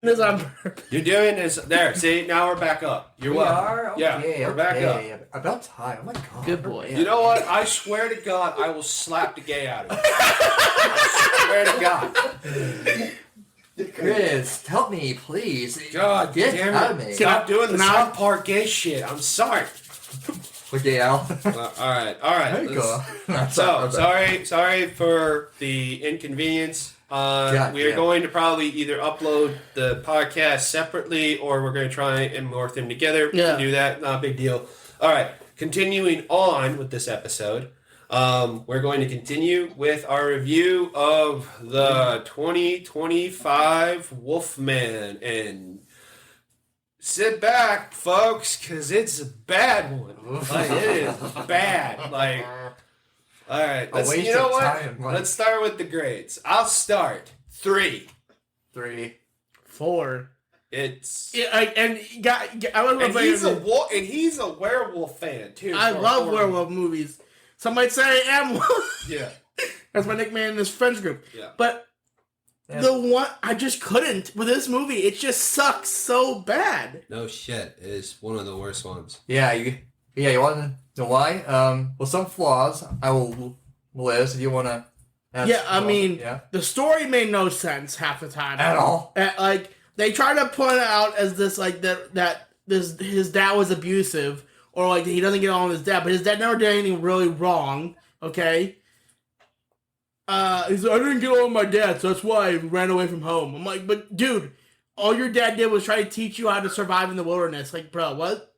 this on purpose. You're doing this. There, see? Now we're back up. You're We welcome. are? Okay, Yeah, we're back up. About time. Oh my god. Good boy. You know what? I swear to God, I will slap the gay out of you. I swear to God. Chris, help me, please. God Get damn out of it. me. Stop doing the Can I- South Park gay shit. I'm sorry. Okay, Al. All right. There you go. So, sorry for the inconvenience. God We are damn. going to probably either upload the podcast separately or we're going to try and morph them together. We Yeah. can do that. Not a big deal. All right. Continuing on with this episode, we're going to continue with our review of the 2025 Wolfman. And sit back, folks, because it's a bad one. Like, it is bad. Like, all right. A waste You know of what? time, like- Let's start with the grades. I'll start. 3. 3. 4. It's Yeah, I don't know and if he's a werewolf fan too. I for love horror. werewolf movies. Some might say I am one. Yeah, That's my nickname in this friends group. yeah. But Yeah. the one I just couldn't with this movie. It just sucks so bad. No shit. It is one of the worst ones. Yeah, you want to know why? With some flaws, I will list if you want to. Yeah, I mean, yeah. the story made no sense half the time At all. Like they try to point it out as this like that his dad was abusive or like he doesn't get along with his dad, but his dad never did anything really wrong. Okay. He's like, I didn't get along with my dad, so that's why I ran away from home. I'm like, but dude, all your dad did was try to teach you how to survive in the wilderness. Like, bro, what?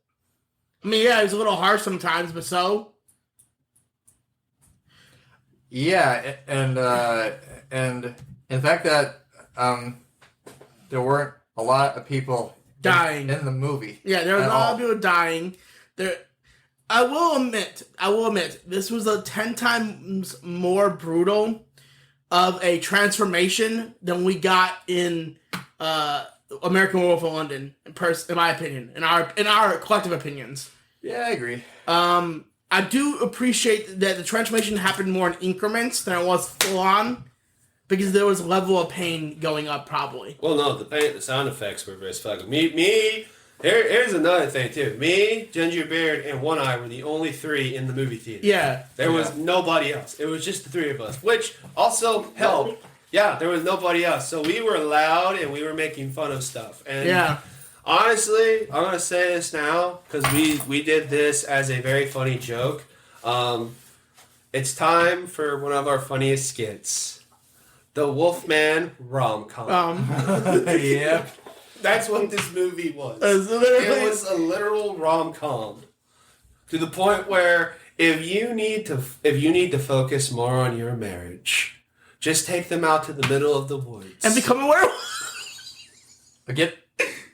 I mean, yeah, he was a little harsh sometimes, but so. Yeah, and in fact that there weren't a lot of people Dying. in the movie. Yeah, there was a At lot all. of people dying. There, I will admit, this was a 10 times more brutal of a transformation than we got in American Werewolf in London. In my opinion, in our collective opinions. Yeah, I agree. I do appreciate that the transformation happened more in increments than it was full on, because there was a level of pain going up probably. Well, no, the sound effects were very fucking. Here's another thing too. Me, Ginger Beard, and One Eye were the only 3 in the movie theater. Yeah, There was nobody else. It was just the 3 of us, which also helped. Yeah, there was nobody else. So we were loud and we were making fun of stuff. And yeah. honestly, I'm going to say this now because we did this as a very funny joke. It's time for one of our funniest skits. The Wolfman rom-com. Yeah. That's what this movie was. Literally- It was a literal rom-com. To the point where if you need to focus more on your marriage, just take them out to the middle of the woods. and become a werewolf.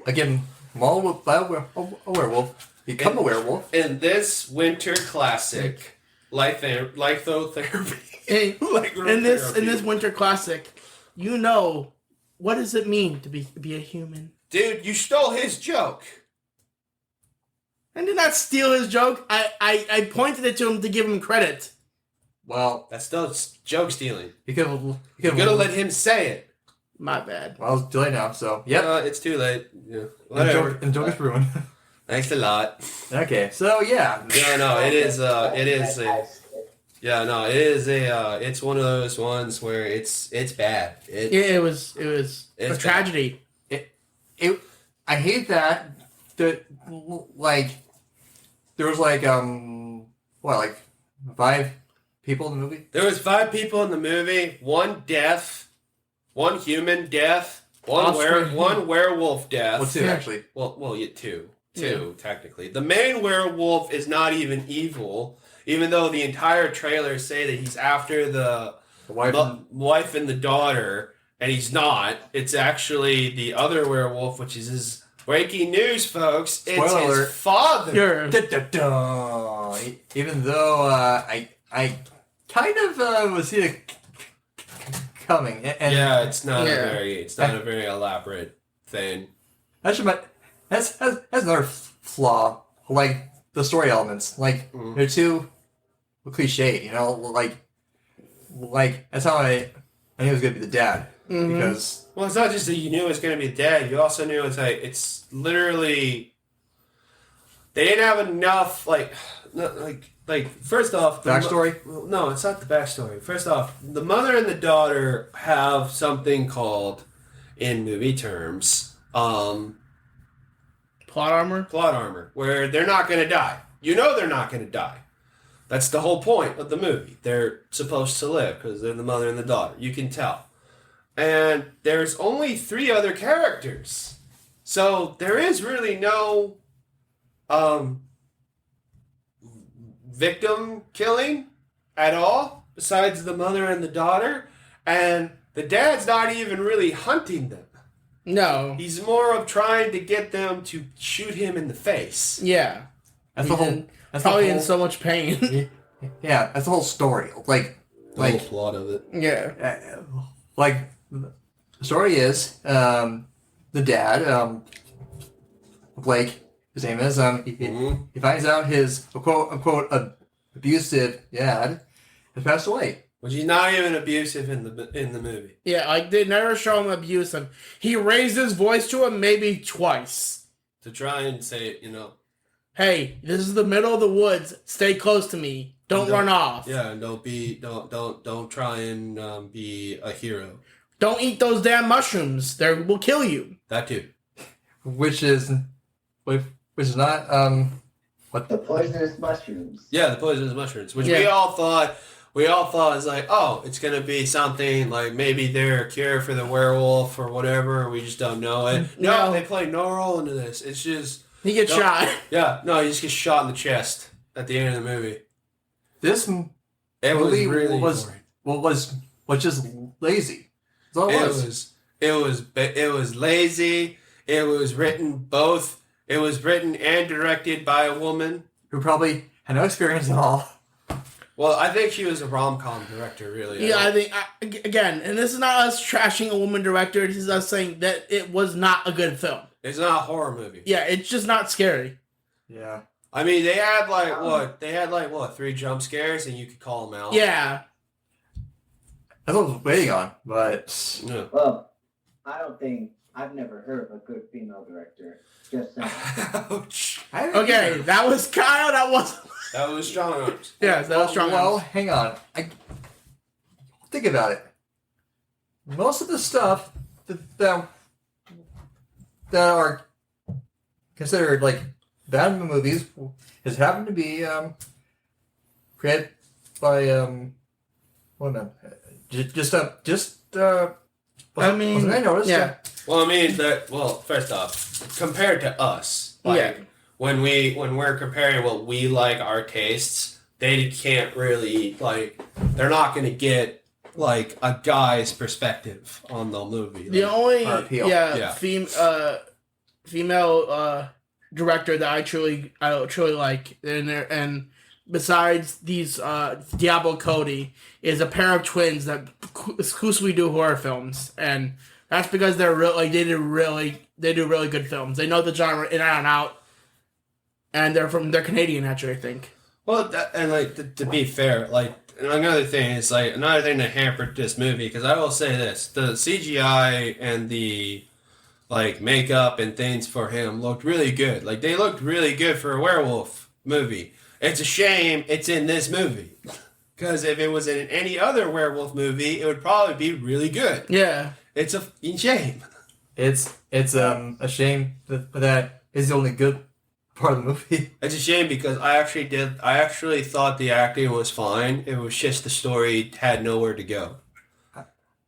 Again, mauled by a werewolf. Become a werewolf. In this winter classic, litho-therapy. Hey, Lycra in this therapy. winter classic, you know, what does it mean to be a human? Dude, you stole his joke. I did not steal his joke. I pointed it to him to give him credit. Well, That's still joke stealing. you could You gotta let him say it. My bad. Well, it's too late now, so yep. It's too late. Yeah. And Whatever. joke is ruined. Thanks a lot. Okay, so yeah. Yeah, no, it is it's one of those ones where it's bad. It was It's a bad. tragedy. I hate that. Like, there was like 5 people in the movie. There was 5 people in the movie, 1 death, 1 human death, Oscar. one werewolf death. Well, 2 Yeah. actually. Well, yeah, two technically. The main werewolf is not even evil, even though the entire trailers say that he's after the The wife. wife and the daughter, and he's not. It's actually the other werewolf, which is his breaking news, folks. It's Spoiler his alert. father. You're, Da-da-da. Even though I kind of was here coming. And Yeah, it's not Yeah. a very elaborate thing. that's another flaw. Like the story elements, like they're too cliche. You know, like that's how I knew it was gonna be the dad. because Well, it's not just that you knew it was going to be dad. You also knew it's literally they didn't have enough first off backstory. No, it's not the backstory. First off, the mother and the daughter have something called, in movie terms, Plot armor, where they're not going to die. You know they're not going to die. That's the whole point of the movie. They're supposed to live because they're the mother and the daughter. You can tell. And there's only 3 other characters. So there is really no victim killing at all besides the mother and the daughter. And the dad's not even really hunting them. No. He's more of trying to get them to shoot him in the face. Yeah. That's the whole. That's Probably the whole, in so much pain. Yeah, that's the whole story. The whole plot of it. Yeah. The story is the dad, Blake, his name is, he finds out his quote unquote abusive dad has passed away. Which he's not even abusive in the movie. Yeah, like they never show him abuse him. He raised his voice to him maybe twice. To try and say, Hey, this is the middle of the woods. Stay close to me. Don't run off. Yeah, and don't try and be a hero. Don't eat those damn mushrooms. They will kill you. That too. Which is not what The poisonous mushrooms. Yeah, the poisonous mushrooms, which Yeah. we all thought was like, oh, it's gonna be something like maybe they're a cure for the werewolf or whatever. We just don't know it. No, they play no role into this. It's just He gets shot. yeah, no, he just gets shot in the chest at the end of the movie. this It was movie really was boring. was just lazy. That's all it was. It was lazy. It was written and directed by a woman Who probably had no experience at all. Well, I think she was a rom-com director, really. Yeah, I think, again, and this is not us trashing a woman director. This is us saying that it was not a good film. It's not a horror movie. Yeah, it's just not scary. Yeah. I mean, they had what, 3 jump scares, and you could call them out. Yeah. That's what I was waiting on, but Yeah. Well, I've never heard of a good female director. Just saying. Ouch. Okay, that was Kyle. That was. That was strong arms. Yeah, that was strong. Well, hang on. Think about it. Most of the stuff that are considered like bad movies has happened to be created by women. I mean, wasn't I noticed? yeah. Well, I mean, first off, compared to us, like when we're comparing what we like our tastes, they can't really they're not going to get like a guy's perspective on the movie. The only appeal. female director that I truly like and besides these Diablo Cody is a pair of twins that exclusively do horror films, and that's because they're they do really good films. They know the genre in and out, and they're Canadian actually, I think. Well, to be fair, another thing that hampered this movie, because I will say this: the CGI and the makeup and things for him looked really good. Like they looked really good for a werewolf movie. It's a shame it's in this movie, because if it was in any other werewolf movie, it would probably be really good. Yeah, It's a shame. It's a shame that is the only good part of the movie. It's a shame because I actually thought the acting was fine. It was just the story had nowhere to go.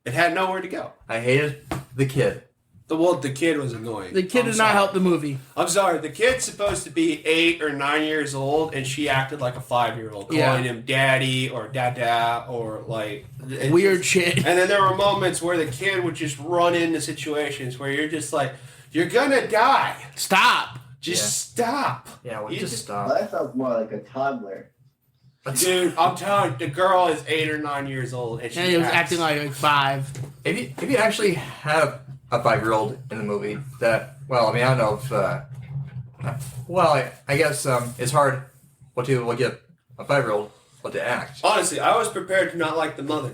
It had nowhere to go. I hated the kid. The kid was annoying. the kid did not help the movie. I'm sorry. The kid's supposed to be 8 or 9 years old, and she acted like a 5-year-old, calling him daddy or dada or Weird shit. And then there were moments where the kid would just run into situations where you're just like, you're gonna die. Stop. Just stop. Yeah, well, You just just- stop. Well, that sounds more like a toddler. Dude, I'm telling you, the girl is 8 or 9 years old, and she And he was acts- acting like 5. If you actually have a 5-year-old in the movie, I don't know if I guess it's hard what to get a 5-year-old what to act. Honestly, I was prepared to not like the mother.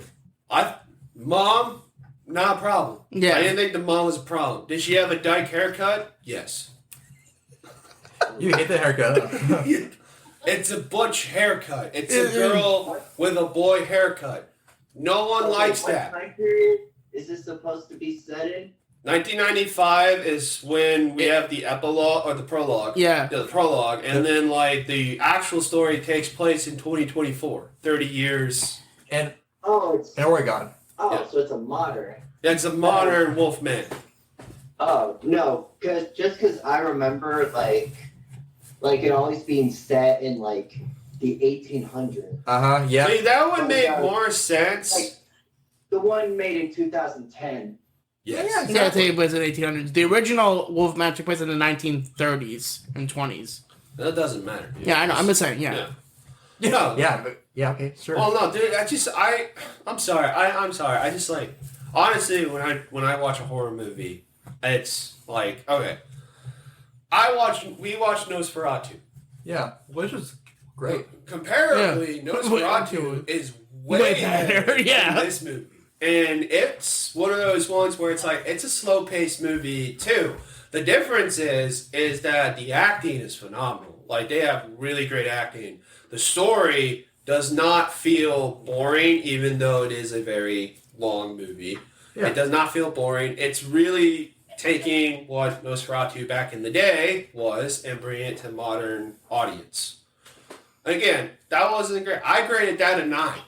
Mom, not a problem. Yeah. I didn't think the mom was a problem. Did she have a dyke haircut? Yes. You hate the haircut. It's a butch haircut. It's a girl with a boy haircut. No one likes that. What time period is this supposed to be set in? 1995 is when we have the epilogue or the prologue. Yeah. The prologue, and then like the actual story takes place in 2024, 30 years. And Oh, in Oregon. Yeah. So it's a modern. It's a modern Wolfman. Oh no, because I remember like it always being set in like the 1800s. Yeah. See, that would make more sense. Like the one made in 2010. Yes. Yeah, Yeah, it takes place in the 1800s. The original Wolfman took place in the 1930s and 20s. That doesn't matter. Dude. Yeah, I know. I'm just saying. Yeah. No. Yeah, but yeah, okay, sure. Well, no, dude. I'm sorry. I'm sorry. I just like honestly when I watch a horror movie, it's like okay. We watched Nosferatu. Yeah, which is great. Comparatively, Nosferatu is way better yeah. than this movie. And it's one of those ones where it's like, it's a slow-paced movie, too. The difference is that the acting is phenomenal. Like, they have really great acting. The story does not feel boring, even though it is a very long movie. Yeah. It does not feel boring. It's really taking what Nosferatu back in the day was and bringing it to modern audience. Again, that wasn't great. I graded that a 9.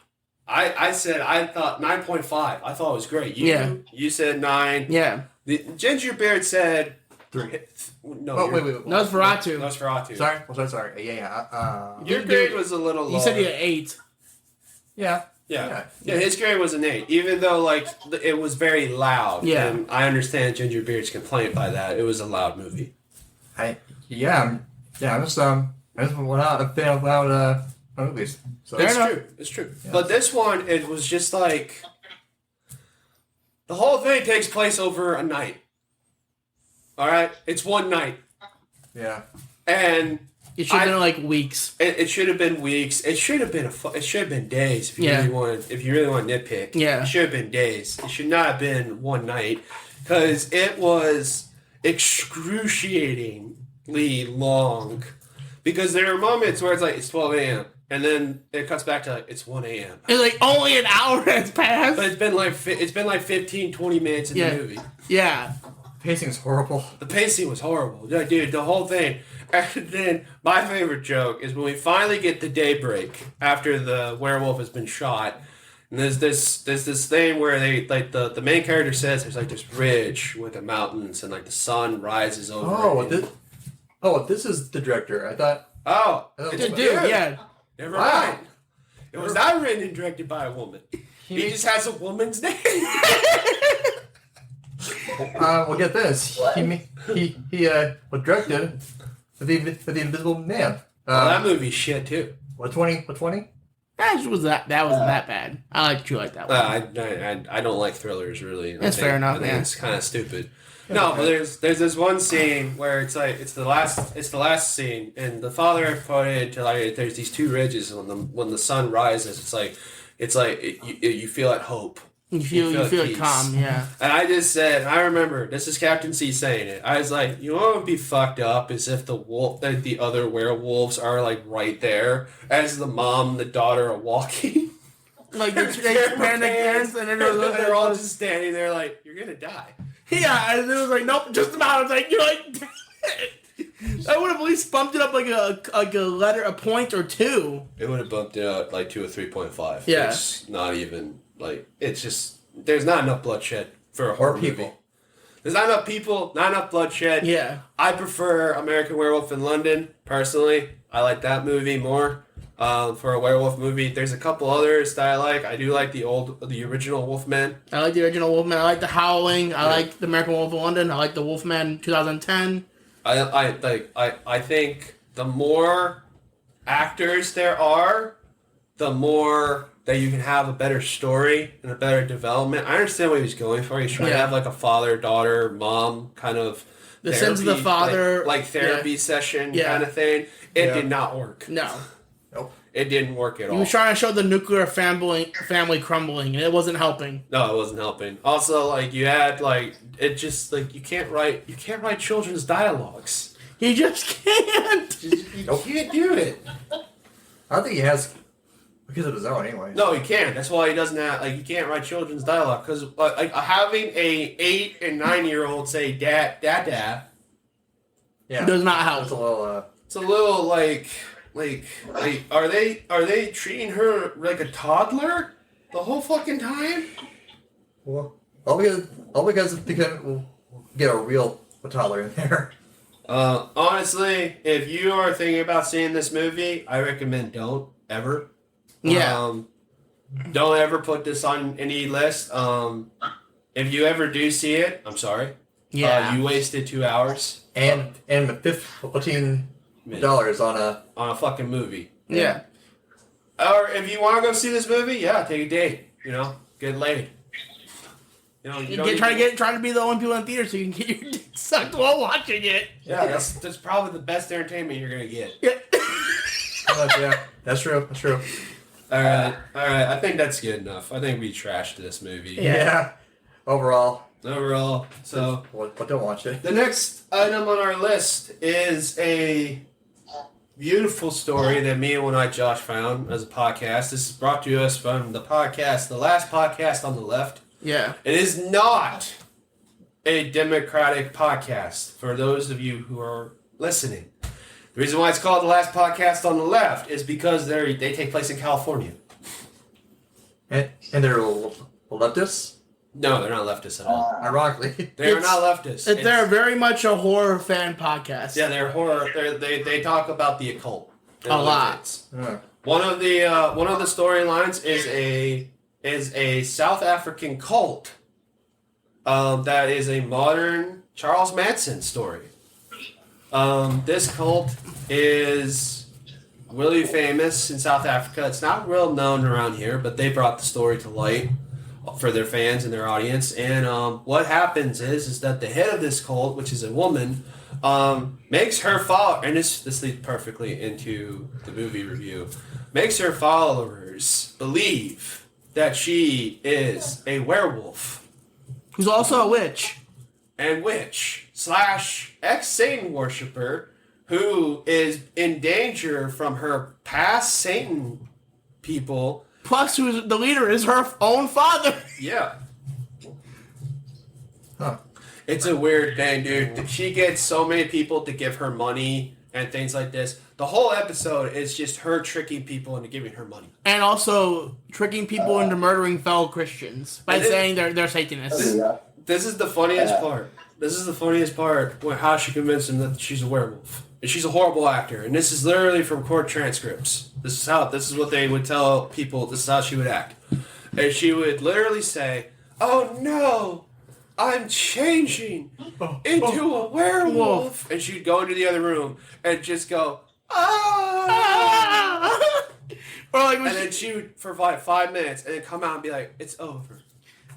I said I thought 9.5. I thought it was great. You said 9. Yeah. The Gingerbeard said 3. No. Oh, wait. Nosferatu. Sorry. Yeah. Your grade was a little lower. You said you had 8. Yeah. Yeah, his grade was an 8, even though like it was very loud. Yeah. And I understand Gingerbeard's complaint by that. It was a loud movie. I'm just a fan of loud movies. So It's true. Yeah. But this one, it was just like the whole thing takes place over a night. All right, it's one night. Yeah. It And should have been like weeks. It should have been weeks. It should have been days. If you really want to nitpick. Yeah. It should have been days. It should not have been one night, because it was excruciatingly long. Because there are moments where it's like it's 12 a.m. and then it cuts back to like it's 1 a.m. It's like only an hour has passed. But it's been like 15, 20 minutes in the movie. Yeah. Pacing is horrible. The pacing was horrible. Dude, the whole thing. And then my favorite joke is when we finally get the daybreak after the werewolf has been shot. And there's this thing where they like the main character says there's like this ridge with the mountains and like the sun rises over it. This is the director. I thought. Dude, yeah. Never mind. It was not written and directed by a woman. He just has a woman's name. Well, get this. What? He directed the Invisible Man. That movie's shit too. What 20? What 20? That wasn't that bad. I like you like that one. I don't like thrillers really. That's fair enough. I think it's kind of stupid. No, but there's this one scene where it's like it's the last scene, and the father pointed to like there's these two ridges when the sun rises. It's like you feel at hope. You feel peace. calm, yeah. And I just said, I remember this is Captain C saying it. I was like, you know what would be fucked up is if the other werewolves are like right there as the mom and the daughter are walking. Like they expand the hands and they're all just standing there like you're gonna die. Yeah, and it was like, nope, just about. I was like, you're like, damn it. I would have at least bumped it up like a point or 2. It would have bumped it out like 2 or 3.5. Yeah. It's not even like it's just there's not enough bloodshed for a horror people. movie. There's not enough people, not enough bloodshed. Yeah. I prefer American Werewolf in London personally. I like that movie more. For a werewolf movie, there's a couple others that I like. I do like the original Wolfman. I like the original Wolfman. I like the Howling. I like the American Wolf of London. I like the Wolfman 2010. I think the more actors there are, the more that you can have a better story and a better development. I understand what he was going for. He's trying to have like a father, daughter, mom kind of the sins of the father, like therapy session kind of thing. It did not work. No. Nope. It didn't work at all. He was trying to show the nuclear family crumbling, and it wasn't helping. No, it wasn't helping. Also, like you had like it just like you can't write children's dialogues. He just can't. You can't do it. I don't think he has because of his own anyway. No, he can't. That's why he doesn't have like you can't write children's dialogue because like having a 8 and 9-year-old say dad. Yeah, Does not help. That's a little. It's a little like are they treating her like a toddler the whole fucking time? Well, all because they couldn't get a real toddler in there. Honestly, if you are thinking about seeing this movie, I recommend don't ever. Yeah. Don't ever put this on any list. If you ever do see it, I'm sorry. Yeah. You wasted 2 hours And $15 on a fucking movie. Yeah. Or if you want to go see this movie, yeah, take a date. You know, get laid. You know, Trying to be the only people in theater so you can get your dick sucked while watching it. Yeah, that's probably the best entertainment you're gonna get. Yeah. yeah, that's true. All right. I think that's good enough. I think we trashed this movie. Yeah. Overall, so but don't watch it. the next item on our list is a beautiful story that me and one eye Josh found as a podcast. This is brought to us from the last podcast on the left. Yeah. It is not a Democratic podcast for those of you who are listening. The reason why it's called the last podcast on the left is because they take place in California. And they're leftists. No, they're not leftists at all. Ironically, They are not leftists. They're very much a horror fan podcast. Yeah, they're horror. They talk about the occult and A other lot. things. Yeah. One of the storylines is a South African cult that is a modern Charles Manson story. This cult is really famous in South Africa. It's not real known around here, but they brought the story to light for their fans and their audience. And what happens is that the head of this cult, which is a woman, makes her follow, and this leads perfectly into the movie review, makes her followers believe that she is a werewolf Who's also a witch. and witch / ex-Satan worshiper who is in danger from her past Satan people. Plus, who's the leader is her own father. Yeah. Huh. It's a weird thing, dude. She gets so many people to give her money and things like this. The whole episode is just her tricking people into giving her money. And also tricking people into murdering fellow Christians by saying they're Satanists. This is the funniest part. This is the funniest part, how she convinced him that she's a werewolf. And she's a horrible actor. And this is literally from court transcripts. This is what they would tell people. This is how she would act. And she would literally say, "Oh no, I'm changing into a werewolf." And she'd go into the other room and just go, "Ah!" Or like And then she would, for like 5 minutes, and then come out and be like, "It's over."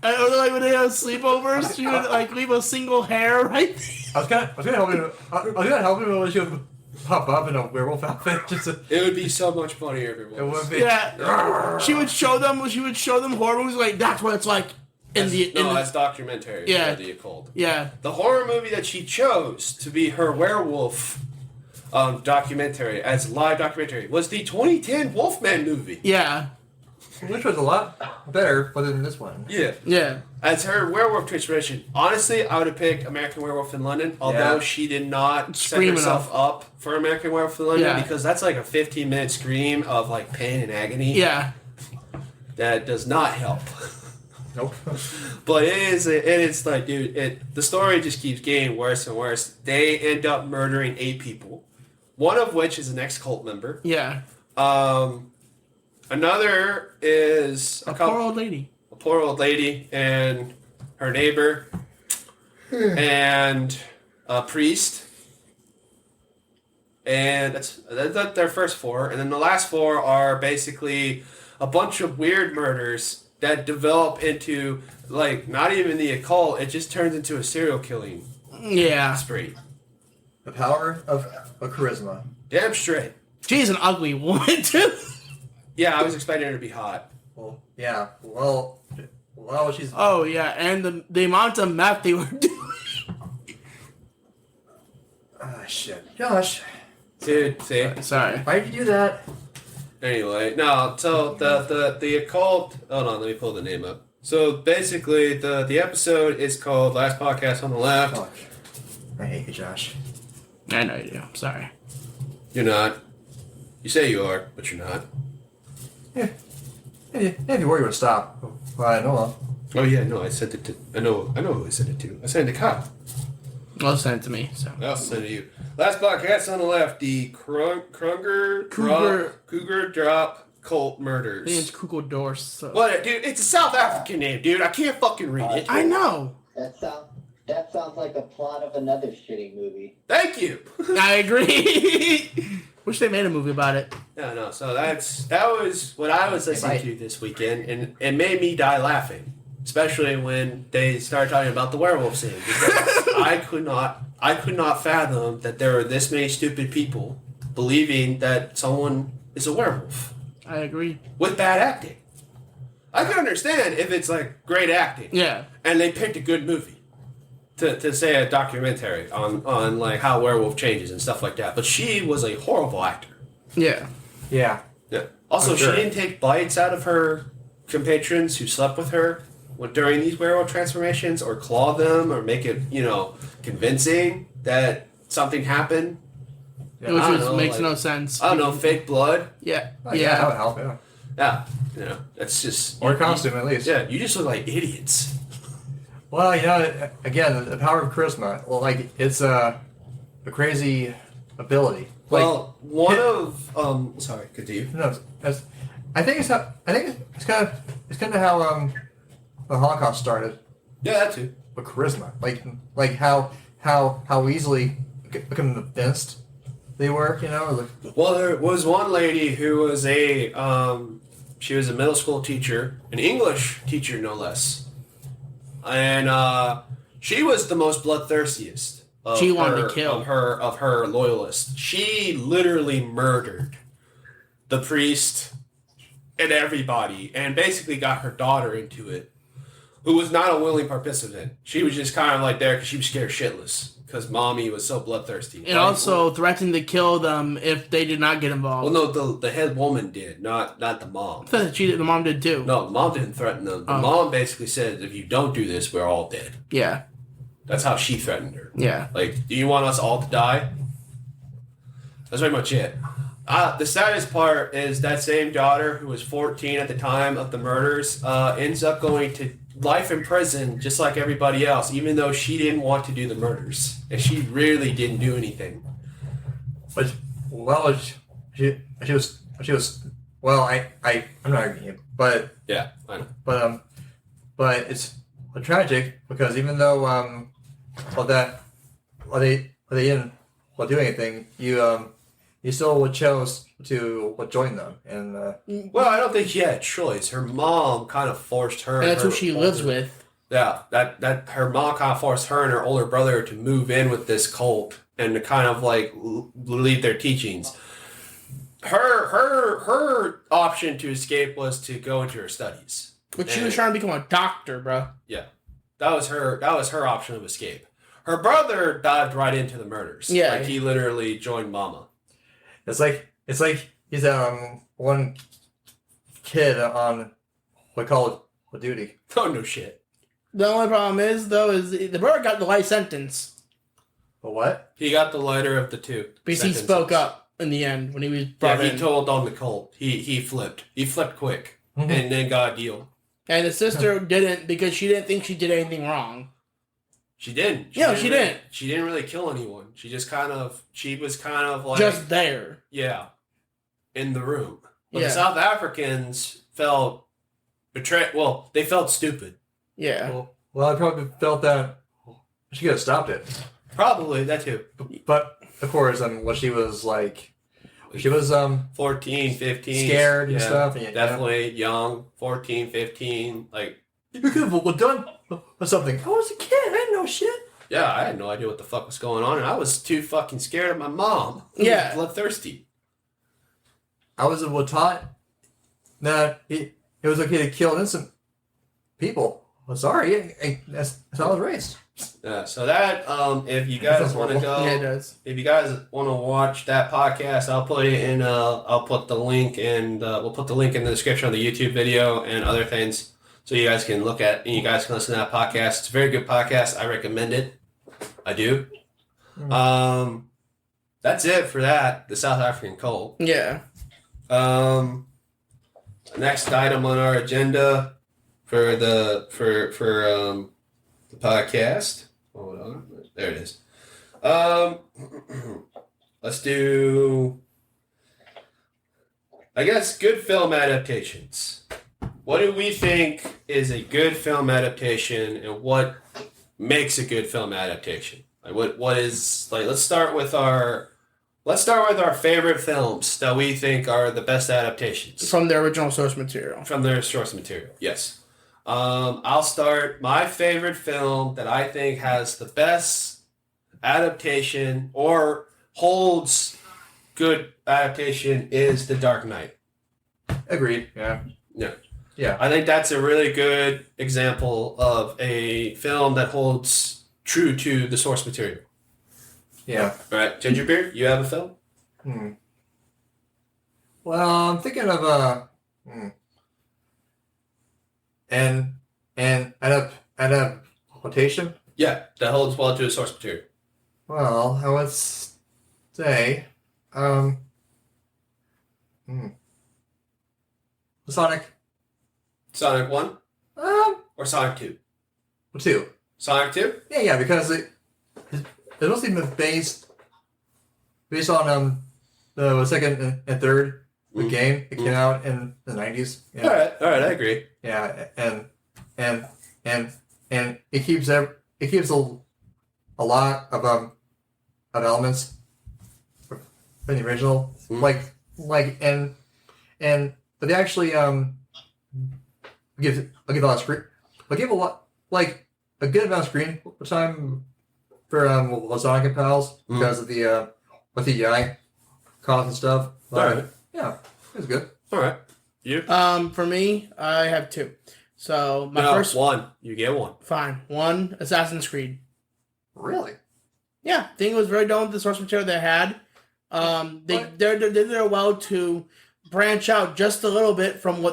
or like when they have sleepovers, she would like leave a single hair right there. I was gonna help him. I was gonna help him when she would pop up in a werewolf outfit. It would be so much funnier if it It was. would be. Yeah. She would show them horror movies like that's what it's like That's documentary. Yeah. The occult. Yeah. The horror movie that she chose to be her werewolf documentary, as live documentary, was the 2010 Wolfman movie. Yeah. Which was a lot better than this one. Yeah. Yeah. As her werewolf transformation, honestly, I would have picked American Werewolf in London, although Yeah. she did not set Scream herself up for American Werewolf in London, Yeah. because that's like a 15-minute scream of like pain and agony. Yeah. That does not help. Nope. But it's like, dude, the story just keeps getting worse and worse. They end up murdering 8 people, one of which is an ex-cult member. Yeah. Another is A poor old lady. a poor old lady and her neighbor and a priest. And that's their first 4. And then the last 4 are basically a bunch of weird murders that develop into, like, not even the occult. It just turns into a serial killing Yeah. spree. The power of charisma. Damn straight. She's an ugly woman too. Yeah, I was expecting her to be hot. Well, yeah. Well, she's. Oh yeah, and the amount of meth they were doing. Ah, shit. Josh, Dude, see? Sorry. why did you do that? Anyway, no, so the occult, hold on, let me pull the name up. So basically the episode is called Last Podcast on the Left. Oh, I hate you, Josh. I know you do. I'm sorry. You're not. You say you are, but you're not. Yeah. If you were, you would stop. Well, I know of. Oh yeah, no, I sent it to I know who I sent it to. I sent it to Kyle. Well, send it to me. So. I'll send it to you. Last Podcast on the Left, the Cougar Drop Cult I think Murders. it's Kugel Dorse. So. What, dude? It's a South African name, dude. I can't fucking read it. I know. That sounds like a plot of another shitty movie. Thank you. I agree. Wish they made a movie about it. No. So that was what I was listening to this weekend, and it made me die laughing, especially when they started talking about the werewolf scene. Because I could not fathom that there were this many stupid people believing that someone is a werewolf I agree. with bad acting. I can understand if it's like great acting, Yeah. and they picked a good movie to say a documentary on like how werewolf changes and stuff like that. But she was a horrible actor. Yeah. Yeah. Yeah. Also, I'm sure. she didn't take bites out of her compatrons who slept with her during these werewolf transformations, or claw them, or make it, convincing that something happened. Yeah, Which I don't know, makes like- no sense. I don't know, fake blood. Yeah. Oh, yeah, that would help. Yeah. Yeah. That's just... Or costume, at least. Yeah, you just look like idiots. Well, again, the power of charisma. Well, like it's a crazy ability. Like, Well, one of... Sorry, continue. no, I think it's kind of how the Holocaust started Yeah, that too. with charisma. Like how easily convinced they were. Like, Well, there was one lady who was she was a middle school teacher, an English teacher no less, and she was the most bloodthirstiest. She wanted to kill. of her loyalists. She literally murdered the priest and everybody, and basically got her daughter into it, who was not a willing participant. She was just kind of like there because she was scared shitless because mommy was so bloodthirsty. And also threatened to kill them if they did not get involved. Well, no, the head woman did, not the mom. I thought the mom did too. No, the mom didn't threaten them. The mom basically said, if you don't do this, we're all dead. Yeah. That's how she threatened her. Yeah. Like, do you want us all to die? That's pretty much it. The saddest part is that same daughter, who was 14 at the time of the murders, ends up going to life in prison just like everybody else, even though she didn't want to do the murders. And she really didn't do anything. but she was. Well, I'm not arguing it, but Yeah, I know. but it's tragic because even though they didn't do anything, you still chose to join them, and Well, I don't think she had a choice. Her mom kind of forced her. And that's her who she lives older- with. Yeah, that her mom kind of forced her and her older brother to move in with this cult and to kind of like lead their teachings. Her option to escape was to go into her studies. But she And- was trying to become a doctor, bro. Yeah, that was her option of escape. Her brother dived right into the murders. Yeah. Like he literally joined Mama. it's like he's one kid on Call of Duty. Oh no shit. The only problem is, though, is the brother got the life sentence. But what? He got the lighter of the two. Because he sentences. spoke up in the end when he was Yeah, brought he in. told on the cult. He flipped. He flipped quick. Mhm. And then got a deal. And the sister didn't because she didn't think she did anything wrong. She didn't. No, she really- didn't. She didn't really kill anyone. She was kind of like, Just there. yeah, in the room. But Yeah. the South Africans felt betrayed. Well, they felt stupid. Yeah. Well, I probably felt that she could have stopped it, Probably that too. but of course, what she was like, she was 14, 15. scared and yeah, stuff. And, Definitely young. 14, 15. Like, you could have done something. I was a kid. I didn't know shit. yeah, I had no idea what the fuck was going on. And I was too fucking scared of my mom. who was Yeah. bloodthirsty. I was taught that it was okay to kill innocent people. Well, sorry, that's how I was raised. Yeah, so that if you guys want to go, Yeah, it does. if you guys want to watch that podcast, I'll put it in. I'll put the link and we'll put the link in the description of the YouTube video and other things, so you guys can look at and you guys can listen to that podcast. It's a very good podcast. I recommend it. I do. That's it for that. The South African Cult. Yeah. Next item on our agenda for the podcast. Hold on. There it is. Let's do, I guess, good film adaptations. What do we think is a good film adaptation, and what makes a good film adaptation? Like what is, like, let's start with our favorite films that we think are the best adaptations From the original source material. from their source material. Yes. I'll start. My favorite film that I think has the best adaptation or holds good adaptation is The Dark Knight. Agreed. Yeah. Yeah. Yeah. I think that's a really good example of a film that holds true to the source material. Yeah. All right, Gingerbeard, you have a film? Well, I'm thinking of an adaptation. Yeah, that holds well to the source material. Well, I would say, Sonic. Sonic 1 or Sonic 2? 2. Sonic 2? Yeah, because it's mostly been based on the second and third game. It came out in the 90s. Yeah. All right, I agree. Yeah, and it keeps a lot of elements from the original, like and they actually give a lot of screen, give a lot, like a good amount of screen time for Sonic and Pals because of the with the AI cost and stuff. All right. Yeah, it was good. All right. You? For me, I have 2. So my No, first 1. You get 1. fine. 1, Assassin's Creed. Really? Yeah, I think it was very done with the source material they had. They did well to branch out just a little bit from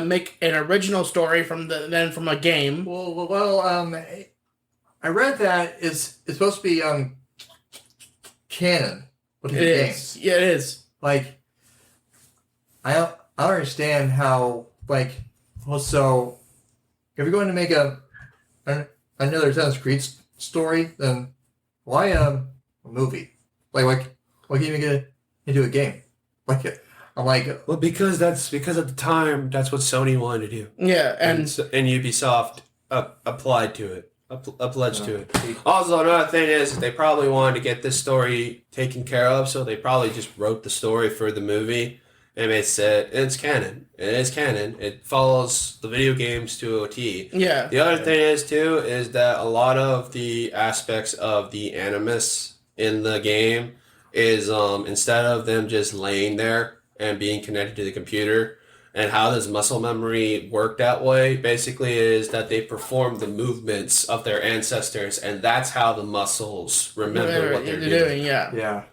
make an original story from a game. Well, I read that it's supposed to be canon with the games. Yeah, it is. Like, I don't understand how, like, well, so if you're going to make another Assassin's Creed story, then why a movie? Like can you get it into a game? Like, I'm like, Well, because at the time that's what Sony wanted to do, Yeah, and and Ubisoft applied to it, pledged to it. Also, another thing is they probably wanted to get this story taken care of, so they probably just wrote the story for the movie, and they said it's canon. It is canon. It follows the video games to a T. yeah, The other thing is that a lot of the aspects of the animus in the game is instead of them just laying there and being connected to the computer, and how does muscle memory work that way? Basically, is that they perform the movements of their ancestors, and that's how the muscles remember what they're doing. Yeah. yeah,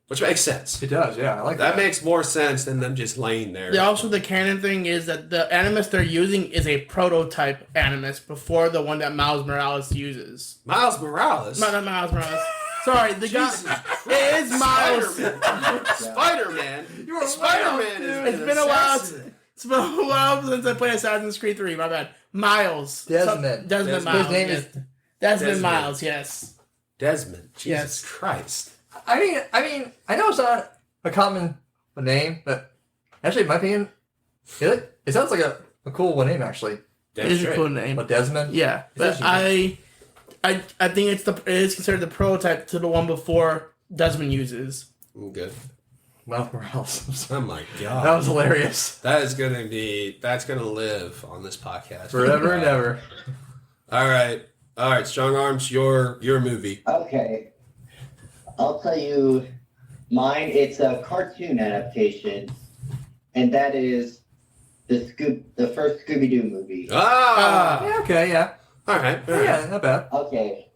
Which makes sense. it does. Yeah, I like That makes more sense than them just laying there. Also, the canon thing is that the animus they're using is a prototype animus before the one that Miles Morales uses. Miles Morales. Not Miles Morales. Sorry, the guy. It is Miles. Spider-Man. Spider-Man is It's been a while. It's been a while since I played Assassin's Creed 3. My bad. Miles. Desmond. Desmond Miles. His name yes. is Desmond Miles. Yes. Desmond. Jesus Yes. Christ. I mean, I know it's not a common name, but actually, in my opinion, it sounds like a cool name, actually. It is a cool name. But Desmond? Yeah, but I think it is considered the prototype to the one before Desmond uses. Good. Miles Morales. Oh my god. That was hilarious. That's gonna live on this podcast. Forever and ever. All right, Strong Arms, your movie. Okay. I'll tell you mine. It's a cartoon adaptation, and that is the first Scooby-Doo movie. Yeah, okay, yeah. All right. Yeah, not bad. Okay.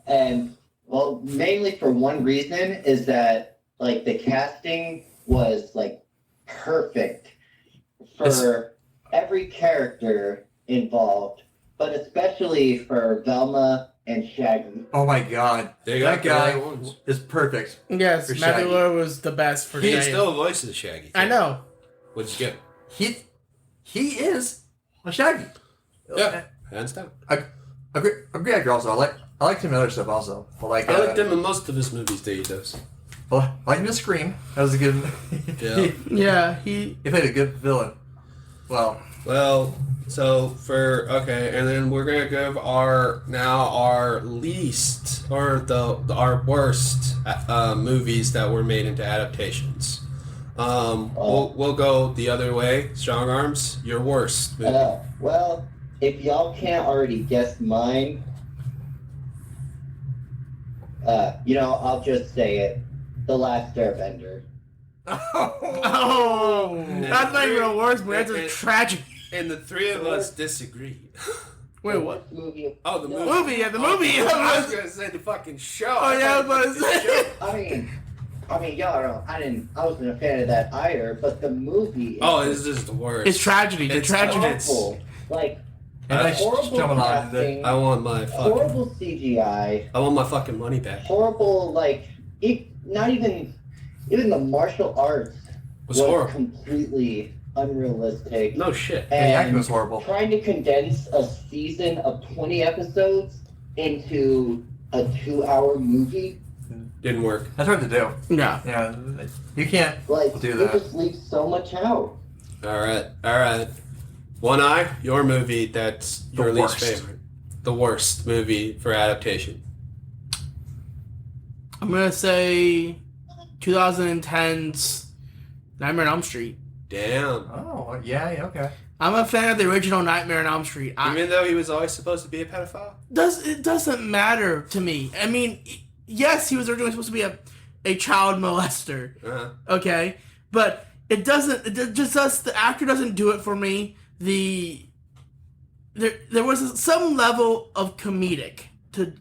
And, well, mainly for one reason is that, like, the casting was, like, perfect for every character involved, but especially for Velma and Shaggy. Oh my god. They That got the guy right ones. is perfect. Yes, For Matthew Shaggy. Lillard was the best for He Shaggy. still voices Shaggy. I know. What'd you get? He is a Shaggy. Yeah, hands down. A great actor also. I liked him in other stuff also. But like, I liked him in most of his movies that he does. well, I like him in Scream. That was a good. Yeah. Yeah, he He played a good villain. Well, So okay, and then we're gonna give our least or our worst movies that were made into adaptations. We'll go the other way. Strong Arms, your worst movie. Well, if y'all can't already guess mine, I'll just say it. The Last Airbender. Oh, that's not even a worst movie. That's a tragic. And the three of us disagreed. Wait, what? Movie. Oh, the movie. Movie, yeah, the movie. I was gonna say the fucking show. Oh yeah, I was about to say. I mean, y'all know, I wasn't a fan of that either, but the movie. Oh, this is the worst. It's tragedy. The It's tragedy. awful. Like, and I horrible jumping on casting, I want my horrible CGI, I want my fucking money back. horrible, like, not even the martial arts Was horrible. completely unrealistic. No shit. the acting And was horrible. trying to condense a season of 20 episodes into a 2-hour movie, Didn't work. That's hard to do. Yeah. Yeah, you can't like, do it that. just leaves so much out. All right. One Eye, your movie that's The your least worst. favorite. The worst movie for adaptation. I'm gonna say 2010's Nightmare on Elm Street. Damn. Oh, yeah, okay. I'm a fan of the original Nightmare on Elm Street. Even though he was always supposed to be a pedophile? It doesn't matter to me. I mean, yes, he was originally supposed to be a child molester. Uh-huh. Okay, but it doesn't. It just does. The actor doesn't do it for me. There was some level of comedic to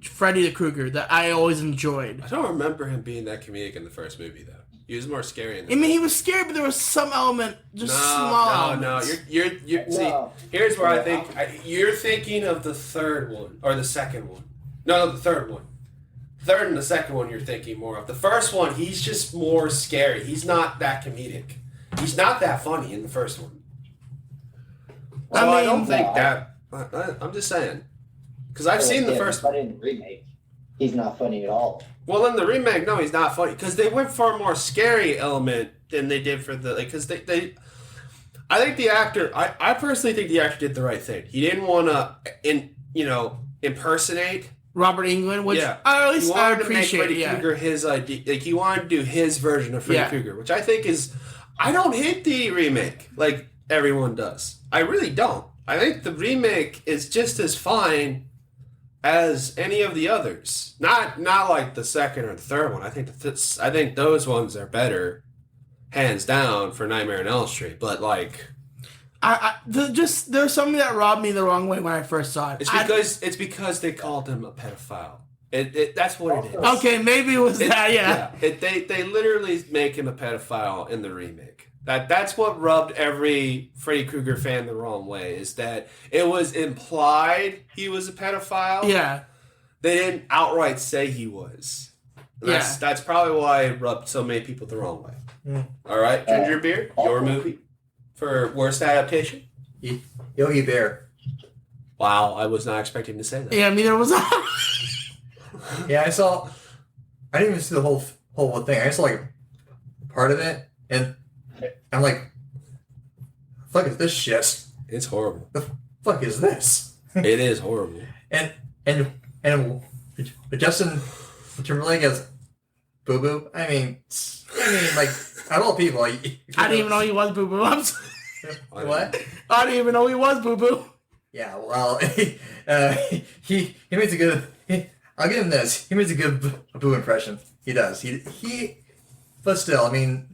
Freddy the Krueger that I always enjoyed. I don't remember him being that comedic in the first movie, though. He was more scary in the I mean, he was scared, but there was some element, just small. No. elements. You're see, No. here's where I think you're thinking of the third one or the second one. No, the third one. Third and the second one you're thinking more of. The first one, he's just more scary. He's not that comedic. He's not that funny in the first one. So I don't think that. I'm just saying, because I've seen the first one. But in the remake, he's not funny at all. Well, in the remake, no, he's not funny because they went for a more scary element than they did for the because they. I think the actor. I personally think the actor did the right thing. He didn't want to impersonate Robert Englund, which Yeah. at He least I wanted to make appreciate. Freddy Yeah, Krueger his idea. Like he wanted to do his version of Freddy Yeah. Krueger, which I think is. I don't hate the remake like everyone does. I really don't. I think the remake is just as fine as any of the others. Not like the second or the third one. I think I think those ones are better, hands down, for Nightmare on Elm Street. But like, there's something that rubbed me the wrong way when I first saw it. it's because they called him a pedophile. That's what it is. Okay, maybe it was that. Yeah. They literally make him a pedophile in the remake. That's what rubbed every Freddy Krueger fan the wrong way, is that it was implied he was a pedophile. Yeah. They didn't outright say he was. And Yeah. That's probably why it rubbed so many people the wrong way. Yeah. All right, Ginger Beer, your movie for worst adaptation? Yogi Bear. Wow, I was not expecting to say that. Yeah, neither was I. Yeah, I didn't even see the whole thing. I saw like part of it, and I'm like, fuck is this shit? It's horrible. The fuck is this? It is horrible. And Justin Timberlake as Boo Boo. I mean, like out of all people, like, I didn't even know he was Boo Boo. I'm sorry. What? I didn't even know he was Boo Boo. Yeah, well, he makes a good. I'll give him this. He makes a good Boo impression. He does. He. But still, I mean,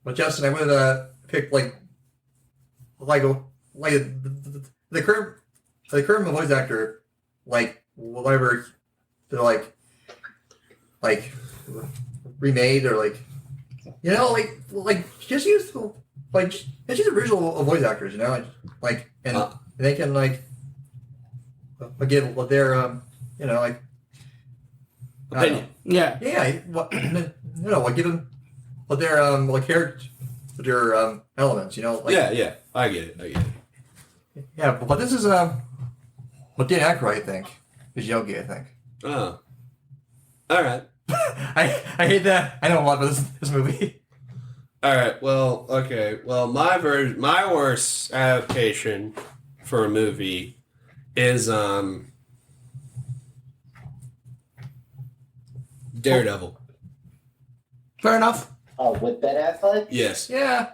with Justin, I would have picked like the current voice actor, like whatever, they're like remade or just use just use original voice actors, and they can give what their Opinion. give them what their character, what their elements, Yeah, I get it. Yeah, but this is what Dan Aykroyd, I think, is Yogi, I think. Oh. All right. I hate that. I know a lot about this movie. All right. Well, okay. Well, my worst adaptation for a movie is Daredevil. Fair enough. Oh, with Ben Affleck? Yes. Yeah.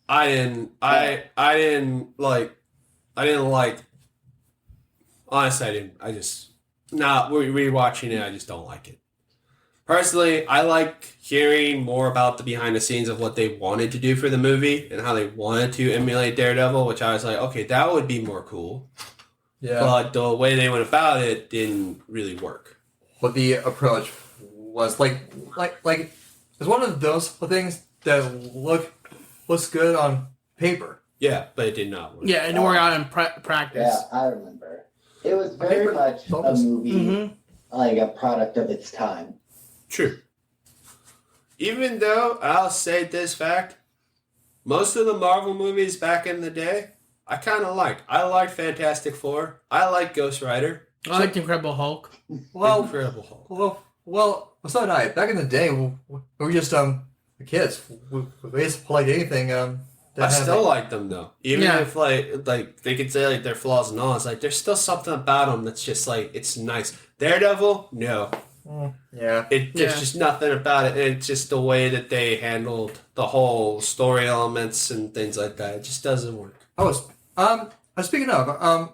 I didn't like. Honestly, I didn't. I just not rewatching it. I just don't like it. Personally, I like hearing more about the behind the scenes of what they wanted to do for the movie and how they wanted to emulate Daredevil, which I was like, okay, that would be more cool. Yeah. But the way they went about it didn't really work. But the approach was it's one of those things that looks good on paper. Yeah, but it did not work. Yeah, it didn't work out in practice. Yeah, I remember. It was very much a movie, like a product of its time. True. Even though I'll say this fact, most of the Marvel movies back in the day, I kind of liked. I liked Fantastic Four. I liked Ghost Rider. I liked Incredible Hulk. Well, Incredible Hulk. Well, so did I. Back in the day, we were just kids. We just played anything. I still like them though, even if like they could say like their flaws and all. It's like there's still something about them that's just like it's nice. Daredevil, no. Yeah. There's just nothing about it. It's just the way that they handled the whole story elements and things like that. It just doesn't work. Speaking of,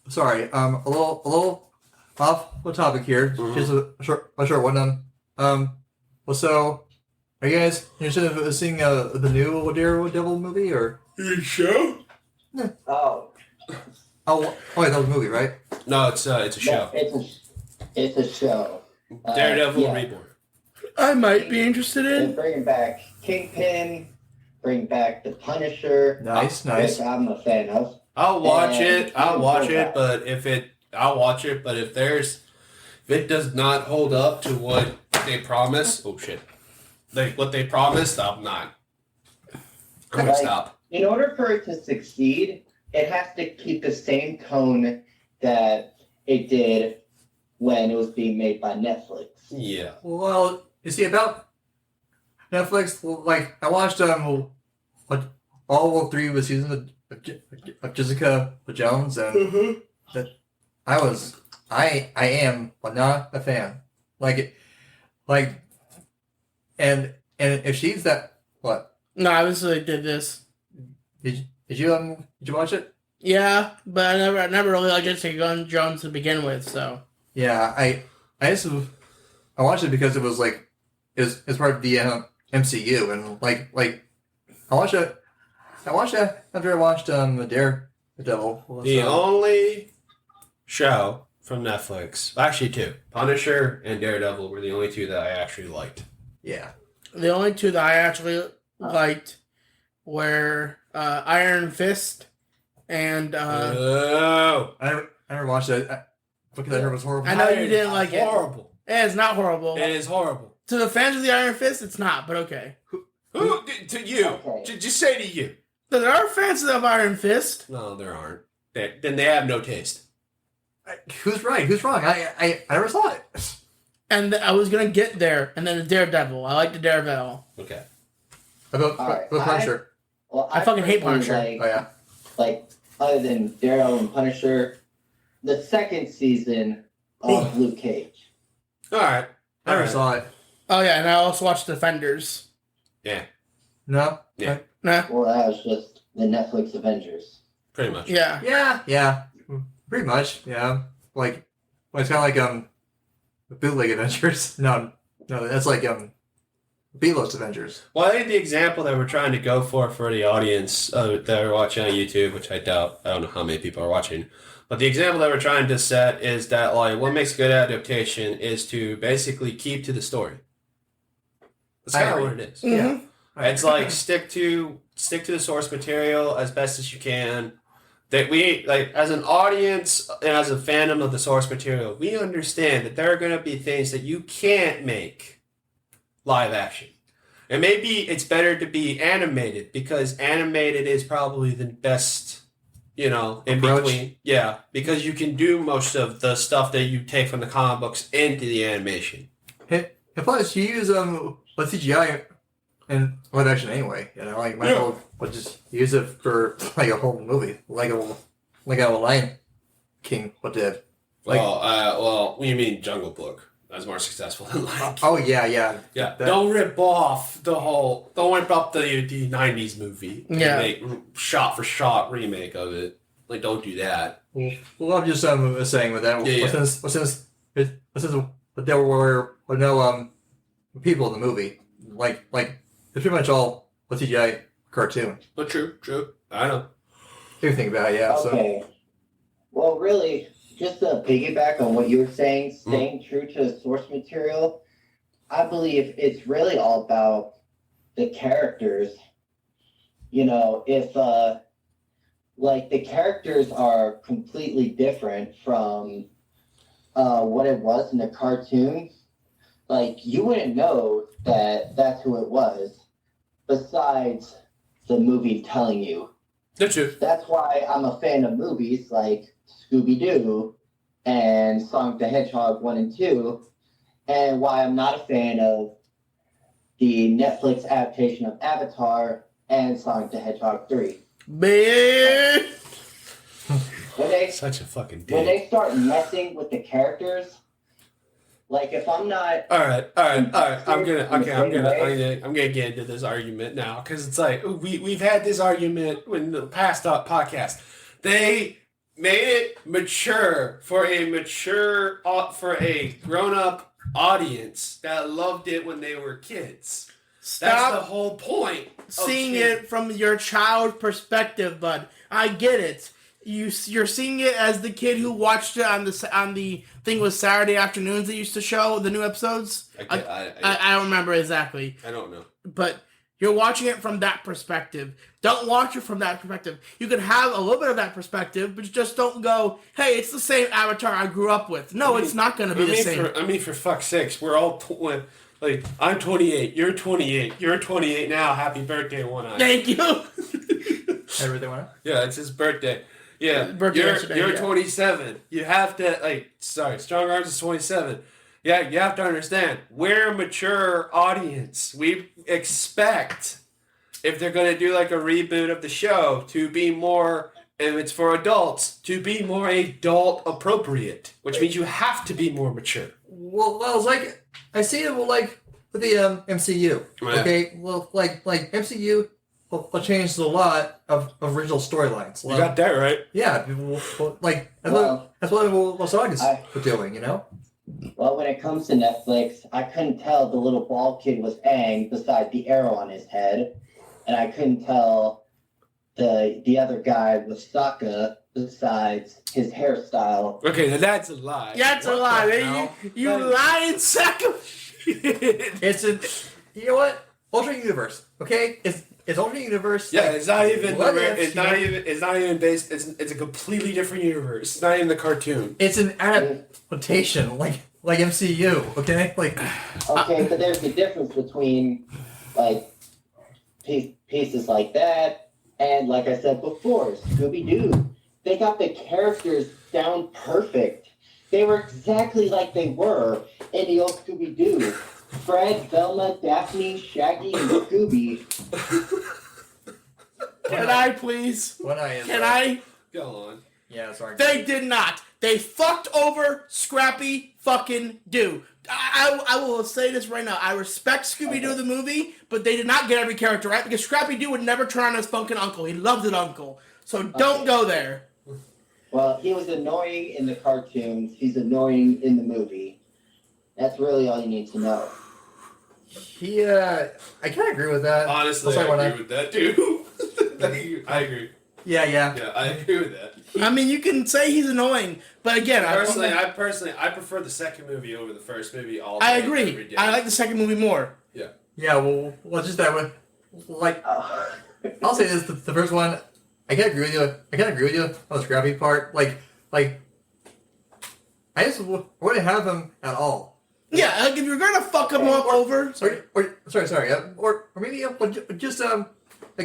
sorry, a little off the topic here. Just a short one. Well, so are you guys interested in seeing the new Daredevil movie or? Show? Oh. Oh, wait, that was a movie, right? No, it's a show. It's a show. Daredevil Reborn. I might be interested They're in. bringing back Kingpin, bring back the Punisher. Nice. Which I'm a fan of. I'll watch it. I'll watch it, But if it does not hold up to what they promise, what they promised, I'm gonna stop. In order for it to succeed, it has to keep the same tone that it did when it was being made by Netflix. Yeah. Well, you see about Netflix. I watched all 3 of the seasons of Jessica Jones, and that I am but not a fan. And if she's that, what? No, I obviously did this. Did you watch it? Yeah, but I never really liked Jessica Jones to begin with, so. Yeah, I watched it because it was it's part of the MCU, and I watched it after I watched the Daredevil. The only show from Netflix, actually 2, Punisher and Daredevil were the only 2 that I actually liked. Yeah. The only 2 that I actually liked were Iron Fist and Oh. I never watched it because I heard it was horrible. I know you didn't like it. Horrible. It's not horrible. It is horrible. To the fans of the Iron Fist, it's not, but okay. Who to you? Okay. Just say to you. There are fans of Iron Fist. No, there aren't. Then they have no taste. Who's right? Who's wrong? I never saw it. And I was going to get there, and then the Daredevil. I like the Daredevil. Okay. About Punisher. I fucking hate personally Punisher. Other than Daryl and Punisher, the second season of Luke Cage. All right. I never saw it. Oh, yeah, and I also watched Defenders. Yeah. No. Yeah. Nah. Well, that was just the Netflix Avengers. Pretty much. Yeah. Yeah. Pretty much. Yeah. It's kind of like bootleg adventures. No, that's B-list Avengers. Well, I think the example that we're trying to go for the audience that are watching on YouTube, which I doubt, I don't know how many people are watching, but the example that we're trying to set is that like what makes a good adaptation is to basically keep to the story. That's kind of what it is. Yeah. It's like stick to the source material as best as you can. That we like as an audience and as a fandom of the source material, we understand that there are going to be things that you can't make live action. And maybe it's better to be animated because animated is probably the best, in approach. between. Yeah, because you can do most of the stuff that you take from the comic books into the animation. And plus, you use CGI in live action anyway. Like Michael would just use it for like a whole movie, like a Lion King what did. Well, you mean Jungle Book? That's more successful than Lion King. Oh yeah. Yeah, don't rip off don't rip up the '90s movie. And make shot for shot remake of it. Like, don't do that. Well, I'm just saying with that. Since there were no people in the movie, like it's pretty much all a CGI cartoon. But true. I know. If you think about it, yeah. Okay. Well, really, just to piggyback on what you were saying, staying true to the source material, I believe it's really all about the characters. If like the characters are completely different from what it was in the cartoon, like you wouldn't know that that's who it was besides the movie telling you. That's true. That's why I'm a fan of movies like Scooby-Doo and Sonic the Hedgehog 1 and 2, and why I'm not a fan of the Netflix adaptation of Avatar and Sonic the Hedgehog 3. Man! Such a fucking dick. When they start messing with the characters, like if I'm not... All right. I'm gonna get into this argument now because it's like we've had this argument in the past podcast. They made it mature for a grown-up audience that loved it when they were kids. That's the whole point. Seeing it from your child perspective, bud. I get it. You're seeing it as the kid who watched it on the thing with Saturday afternoons they used to show the new episodes. I don't remember exactly. I don't know. But you're watching it from that perspective. Don't watch it from that perspective. You can have a little bit of that perspective, but just don't go, hey, it's the same Avatar I grew up with. No, it's not going to be the same. For fuck's sakes, we're all... Like, I'm 28, you're 28, you're 28 now, happy birthday, One Eye. Thank you. Happy birthday, One Eye? Yeah, it's his birthday. Yeah, you're 27. You have to, Strong Arms is 27. Yeah, you have to understand, we're a mature audience. We expect, if they're going to do like a reboot of the show, to be more, and it's for adults, to be more adult appropriate, which means you have to be more mature. Well, it's like, I see it like with the MCU. Okay, well, like MCU changed a lot of original storylines. You got that right. Yeah, that's what August was doing, Well, when it comes to Netflix, I couldn't tell the little bald kid was Aang beside the arrow on his head, and I couldn't tell the other guy was Sokka besides his hairstyle. Okay, now that's a lie. That's a lie, man. You lying sack of shit. It's you know what? Alternate universe. Okay, it's alternate universe. Yeah, it's not even based. It's a completely different universe. It's not even the cartoon. It's an adaptation, like MCU. Okay, Okay, but there's a difference between pieces like that and, like I said before, Scooby-Doo. They got the characters down perfect. They were exactly like they were in the old Scooby-Doo. Fred, Velma, Daphne, Shaggy, and Scooby. Can I please? Can I? Go on. Yeah, sorry. They did not. They fucked over Scrappy fucking Doo. I will say this right now. I respect Scooby-Doo the movie, but they did not get every character right because Scrappy Doo would never turn on his funkin' uncle. He loved his uncle. So don't go there. Well, he was annoying in the cartoons. He's annoying in the movie. That's really all you need to know. I kind of agree with that. Honestly, Also, I agree with that too. I agree. Yeah. Yeah, I agree with that. I mean, you can say he's annoying, but again, I prefer the second movie over the first movie. All day, I every agree. day. I like the second movie more. Yeah, well, just that way. Like, I'll say this: the first one, I can't agree with you. On the scrappy part. Like, I just wouldn't have him at all. Yeah, like if you're gonna fuck him up over, Sorry, or maybe just a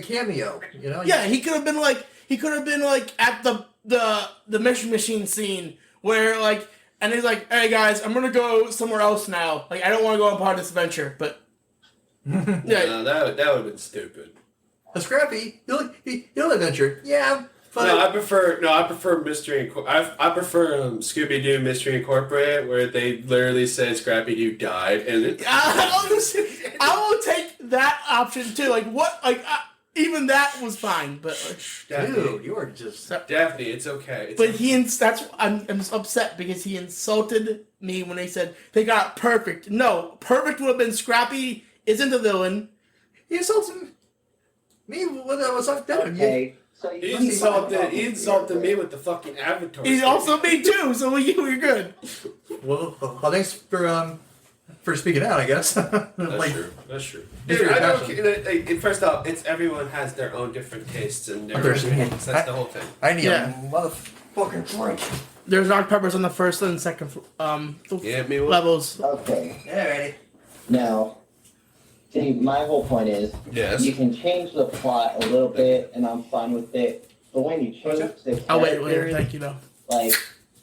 cameo. You know? yeah, he could have been like at the mission machine scene where like, and he's like, hey guys, I'm gonna go somewhere else now. Like I don't want to go on part of this adventure, but yeah, No, that would have been stupid. A scrappy, he'll adventure. Yeah, but I prefer Mystery I prefer Scooby Doo Mystery Incorporated, where they literally said Scrappy Doo died, and I will take that option too. Like what? Like even that was fine, but dude, you are just. Daphne, it's okay. But I'm upset because he insulted me when they said they got perfect. No, perfect would have been Scrappy isn't the villain. He insulted me when I was off down. Okay, so He insulted me with the fucking Avatar. He's also me too, so we're good. Well, thanks for speaking out, I guess. That's true. That's true. It's Dude, your I don't. passion. First off, it's everyone has their own different tastes and their own Thirsty. opinions. That's the whole thing. I need Yeah. a motherfucking drink. There's dark peppers on the first and second Yeah, me one. levels. Okay, Yeah, ready. now, see, my whole point is Yes. you can change the plot a little bit, and I'm fine with it. But when you change the I'll wait later. characters, Thank you, though. like,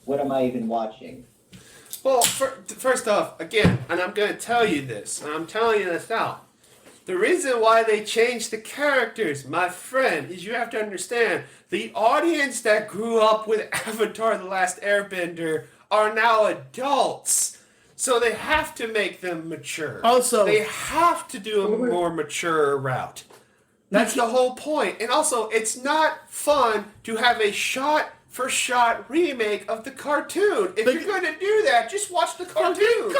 what am I even watching? Well, first off, again, and I'm going to tell you this, and I'm telling you this now. The reason why they changed the characters, my friend, is you have to understand the audience that grew up with Avatar The Last Airbender are now adults. So they have to make them mature. Also- they have to do a more mature route. That's the whole point. And also, it's not fun to have a shot-for-shot remake of the cartoon. If you're going to do that, just watch the cartoon.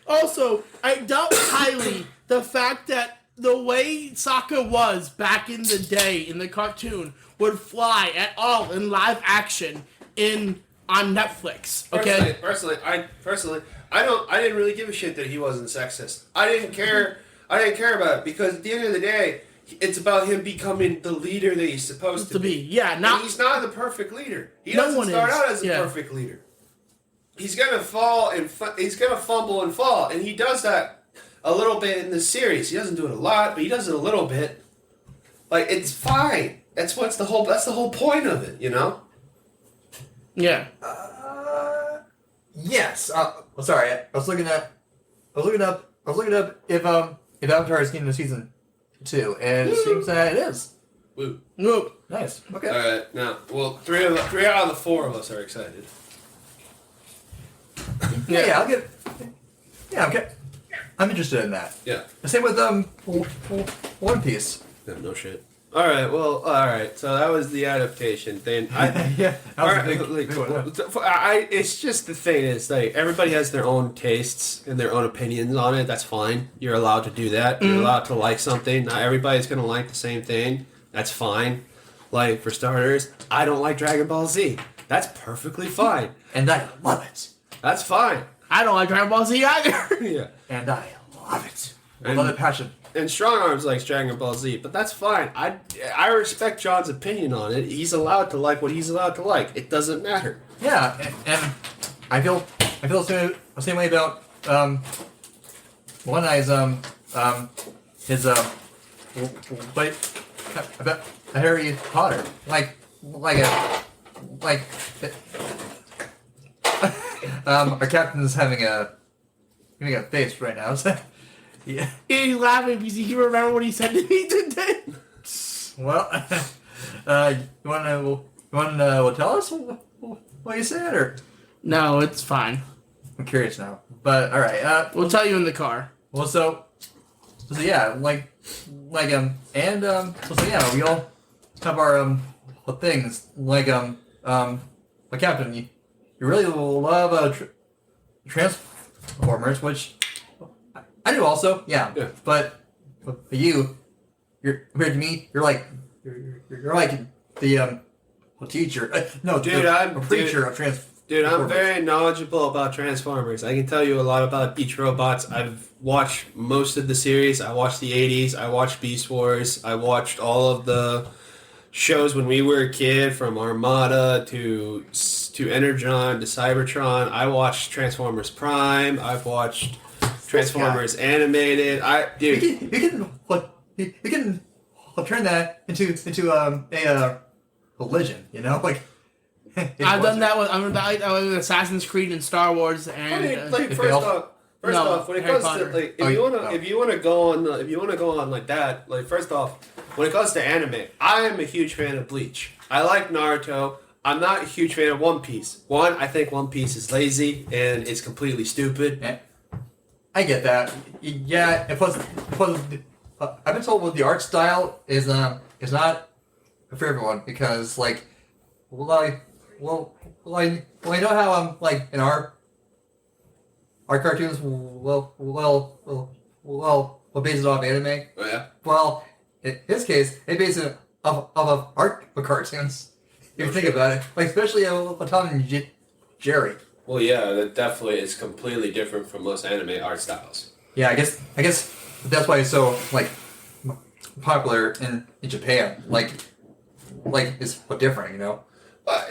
Also, I doubt highly the fact that the way Sokka was back in the day in the cartoon would fly at all in live action on Netflix. Okay. Personally, I didn't really give a shit that he wasn't sexist. I didn't care about it because at the end of the day, it's about him becoming the leader that he's supposed to be. Yeah, And he's not the perfect leader. He No doesn't one start is. out as a Yeah. perfect leader. He's gonna fall and he's gonna fumble and fall, and he does that a little bit in this series. He doesn't do it a lot, but he does it a little bit. Like it's fine. That's the whole point of it, you know. Yeah. Yes. Well, sorry. I was looking up if Avatar is getting a season 2, and it seems that it is. Woo. Whoop. Nice. Okay. All right, now, well, three out of the 4 of us are excited. Yeah. I'm interested in that. Yeah. The same with One Piece. No shit. All right. So that was the adaptation thing. Yeah. That was a big one. It's just the thing is like everybody has their own tastes and their own opinions on it. That's fine. You're allowed to do that. You're allowed to like something. Not everybody's gonna like the same thing. That's fine. Like for starters, I don't like Dragon Ball Z. That's perfectly fine. And I love it. That's fine. I don't like Dragon Ball Z either. Yeah. And I love it. I And- love it passion. And Strong Arms likes Dragon Ball Z, but that's fine. I respect John's opinion on it. He's allowed to like what he's allowed to like. It doesn't matter. Yeah, and I feel the same way about One Eye's his but about Harry Potter our captain's having a face right now. So, yeah. He's laughing because he remember what he said to me today. Well, you wanna tell us what you said, or No, it's fine. I'm curious now. But all right, We'll tell you in the car. well, so yeah, so yeah, we all have our things Captain, you really love Transformers, which I do also, yeah. Yeah. But you're compared to me, you're like the teacher. No, Dude, I'm a preacher of trans. Dude, I'm very knowledgeable about Transformers. I can tell you a lot about each robots. I've watched most of the series. I watched the 80s. I watched Beast Wars. I watched all of the shows when we were a kid, from Armada to Energon to Cybertron. I watched Transformers Prime. I've watched Transformers Animated. You can turn that into a religion, you know, like. I've done that with Assassin's Creed and Star Wars, and First off, when it Harry comes Potter. to like, if you wanna go on like that, like first off, when it comes to anime, I am a huge fan of Bleach. I like Naruto. I'm not a huge fan of One Piece. One, I think One Piece is lazy and it's completely stupid. Yeah. I get that. Yeah, and plus, I've been told the art style is not for everyone because like, I know how like in our cartoons based it off anime. Oh yeah. Well, in his case, they base it off of art of cartoons. If you think about it, like especially Tom and Jerry. Well, yeah, that definitely is completely different from most anime art styles. Yeah, I guess that's why it's so like popular in Japan. Like it's different, you know.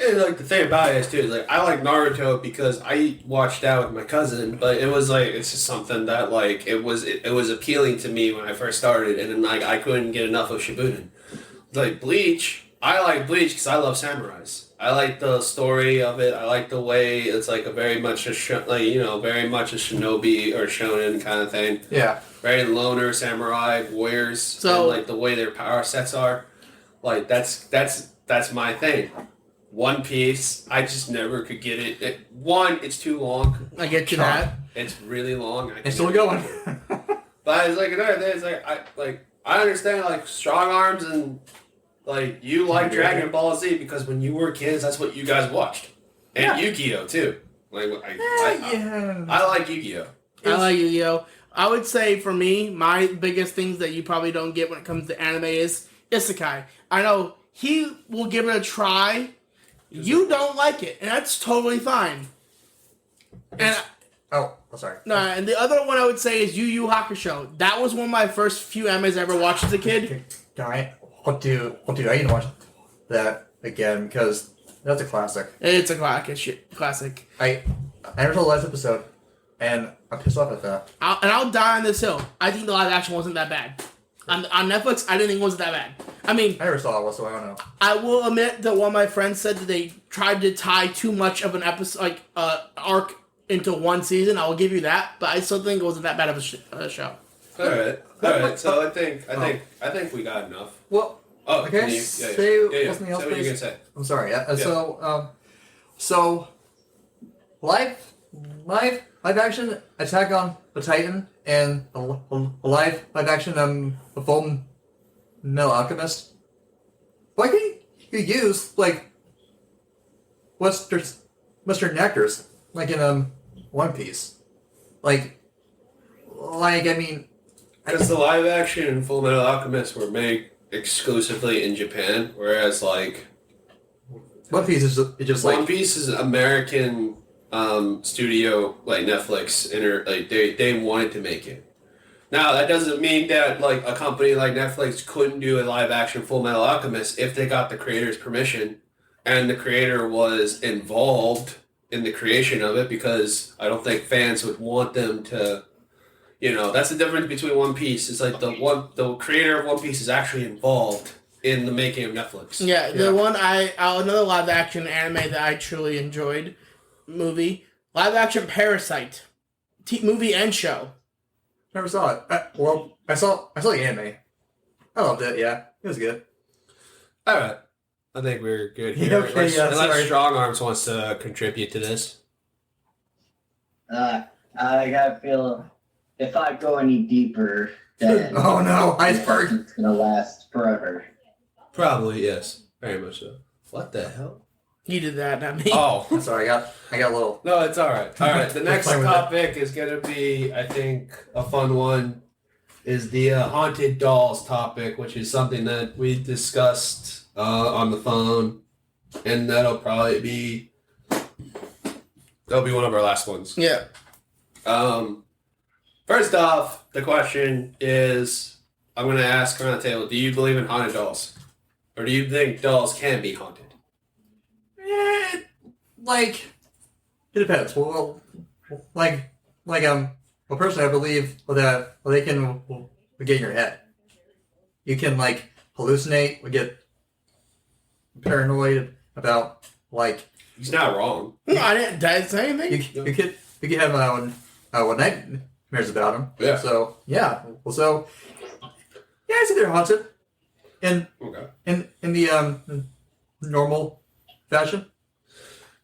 And like the thing about it is too, like I like Naruto because I watched that with my cousin, but it was like it's just something that like it was appealing to me when I first started, and then like I couldn't get enough of Shippuden. Like Bleach, I like Bleach because I love samurais. I like the story of it. I like the way it's like a very much a very much a shinobi or shonen kind of thing. Yeah. Very loner samurai warriors. So and like the way their power sets are, like that's my thing. One Piece, I just never could get it. It's too long. I get you that. It's really long. It's still going. But it's like another thing. It's like I understand like strong arms and like you like Dragon Ball Z because when you were kids, that's what you guys watched, and Yu-Gi-Oh too. Like I like Yu-Gi-Oh. I like Yu-Gi-Oh. I would say for me, my biggest things that you probably don't get when it comes to anime is isekai. I know he will give it a try. You don't like it, and that's totally fine. And sorry. no, and the other one I would say is Yu Yu Hakusho. That was one of my first few animes I ever watched as a kid. I need to watch that again because that's a classic. It's a classic. I never saw the last episode, and I'm pissed off at that. I'll die on this hill. I think the live action wasn't that bad. On Netflix, I didn't think it was that bad. I mean, I never saw it, so I don't know. I will admit that one of my friends said that they tried to tie too much of an episode, like arc, into one season. I will give you that, but I still think it wasn't that bad of a show. All right. So I think we got enough. Well, okay. Say something else, Say what you're please. gonna say. I'm sorry. So live action Attack on the Titan and a live action the Full Metal Alchemist. Why can't you use like Western actors like in One Piece? Like I mean, Because the live action and Full Metal Alchemist were made exclusively in Japan, whereas like One Piece is just like One Piece is an American studio, like Netflix, like they wanted to make it. Now that doesn't mean that like a company like Netflix couldn't do a live action Full Metal Alchemist if they got the creator's permission and the creator was involved in the creation of it, because I don't think fans would want them to. You know, that's the difference between One Piece. It's like the creator of One Piece is actually involved in the making of Netflix. Yeah, the one another live action anime that I truly enjoyed, live action Parasite, movie and show. never saw it. I saw the anime. I loved it. Yeah, it was good. All right, I think we're good here. Yeah, okay, Unless Strong Arms wants to contribute to this. I gotta feel if I go any deeper, then Oh no, iceberg! it's gonna last forever. Probably yes, very much so. What the hell? You did that, not me. Oh, I'm sorry, I got a little. no, it's all right. All right, the next Fine with it. topic is going to be, I think, a fun one. Is the haunted dolls topic, which is something that we discussed on the phone, and that'll be one of our last ones. Yeah. First off, the question is, I'm going to ask around the table: do you believe in haunted dolls, or do you think dolls can be haunted? Like, it depends. Well, personally, I believe that they can get in your head. You can like hallucinate or get paranoid about like. He's not wrong. No, I didn't say anything. You could have nightmares about them. Yeah. So yeah. Well, so yeah, I say they're haunted, in the normal fashion.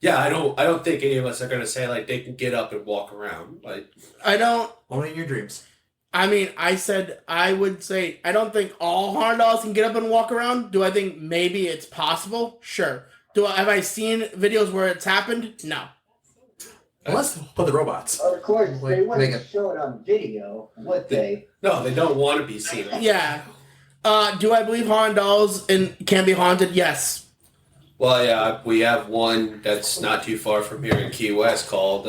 Yeah, I don't think any of us are gonna say like they can get up and walk around. Like I don't. Only in your dreams. I mean, I would say I don't think all haunted dolls can get up and walk around. Do I think maybe it's possible? Sure. Have I seen videos where it's happened? No. Unless for the robots. Of course, they Like, wouldn't make it- show it on video, would they? no, they don't want to be seen. Yeah. Do I believe haunted dolls can be haunted? Yes. Well, yeah, we have one that's not too far from here in Key West called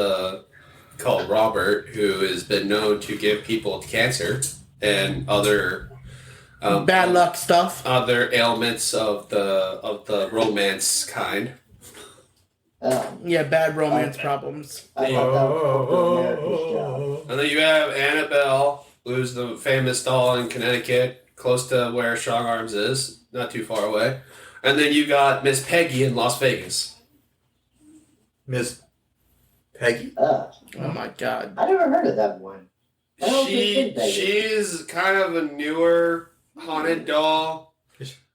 Robert, who has been known to give people cancer and other Bad luck stuff. other ailments of the romance kind. Yeah, bad romance problems. I thought that was America's job. And then you have Annabelle, who's the famous doll in Connecticut, close to where Strong Arms is, not too far away. And then you got Miss Peggy in Las Vegas. Miss Peggy. Oh my god. I never heard of that one. I don't think they did. She's kind of a newer haunted doll.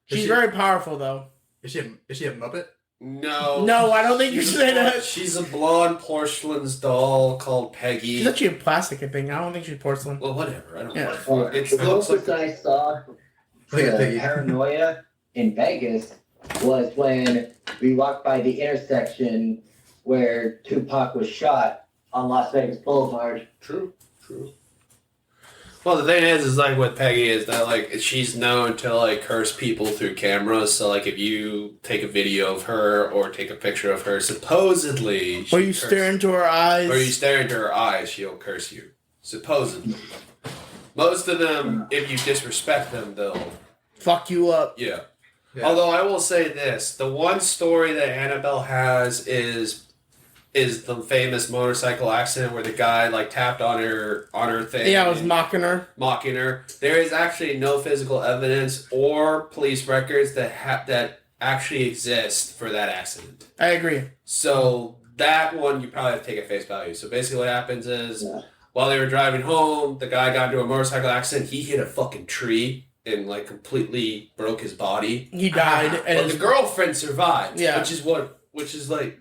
She's very powerful though. Is she a Muppet? No. No, I don't think you should say that. She's a blonde porcelain's doll called Peggy. She's actually a plastic thing. I don't think she's porcelain. Well, whatever. I don't Yeah. know. It The looks closest like I saw Look at to Peggy. paranoia in Vegas was when we walked by the intersection where Tupac was shot on Las Vegas Boulevard. true. Well, the thing is like with Peggy is that like she's known to like curse people through cameras. So like if you take a video of her or take a picture of her, supposedly, Or you stare into her eyes. or you stare into her eyes, she'll curse you. Supposedly, most of them, if you disrespect them, they'll Fuck you up. yeah. Yeah. Although I will say this, the one story that Annabelle has is the famous motorcycle accident where the guy like tapped on her thing. Yeah, I was mocking her. mocking her. There is actually no physical evidence or police records that actually exist for that accident. I agree. So that one you probably have to take at face value. So basically what happens is while they were driving home, the guy got into a motorcycle accident. He hit a fucking tree and like completely broke his body. He died, But and the girlfriend survived. Yeah. Which is like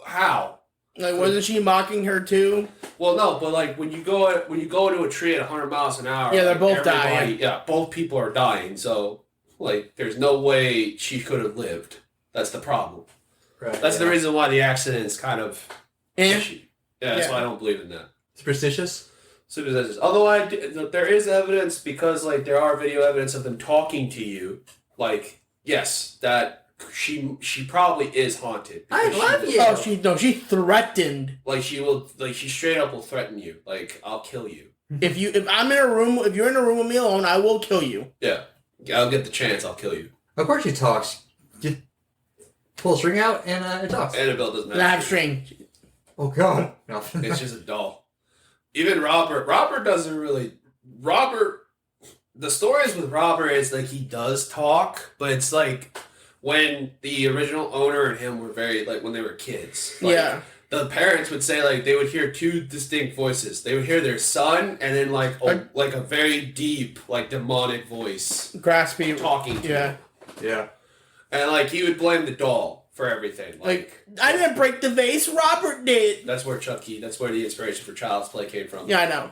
how? like, wasn't she mocking her too? Well, no, but like when you go into a tree at 100 miles an hour, Yeah, they're like, both everybody- dying. Yeah, both people are dying. So like, there's no way she could have lived. That's the problem. Right, That's the yeah. reason why the accident is kind of And fishy. Yeah, that's Yeah. why I don't believe in that. Superstitious. Superstitious. Although there is evidence because like there are video evidence of them talking to you. Like yes, that she probably is haunted. I because love she- you. she threatened. Like she straight up will threaten you. Like I'll kill you. If I'm in a room, if you're in a room with me alone, I will kill you. Yeah, I'll get the chance. I'll kill you. Of course she talks. Just pull a string out and it talks. Annabelle doesn't And I have have string. Oh god. No. It's just a doll. Even Robert doesn't really. The stories with Robert is like he does talk, but it's like when the original owner and him were very like when they were kids. Like, Yeah. the parents would say like they would hear two distinct voices. They would hear their son and then like a very deep like demonic voice Graspy. talking to Yeah. him. Yeah. And like he would blame the doll for everything. Like, I didn't break the vase, Robert did. that's where the inspiration for Child's Play came from. Yeah, I know.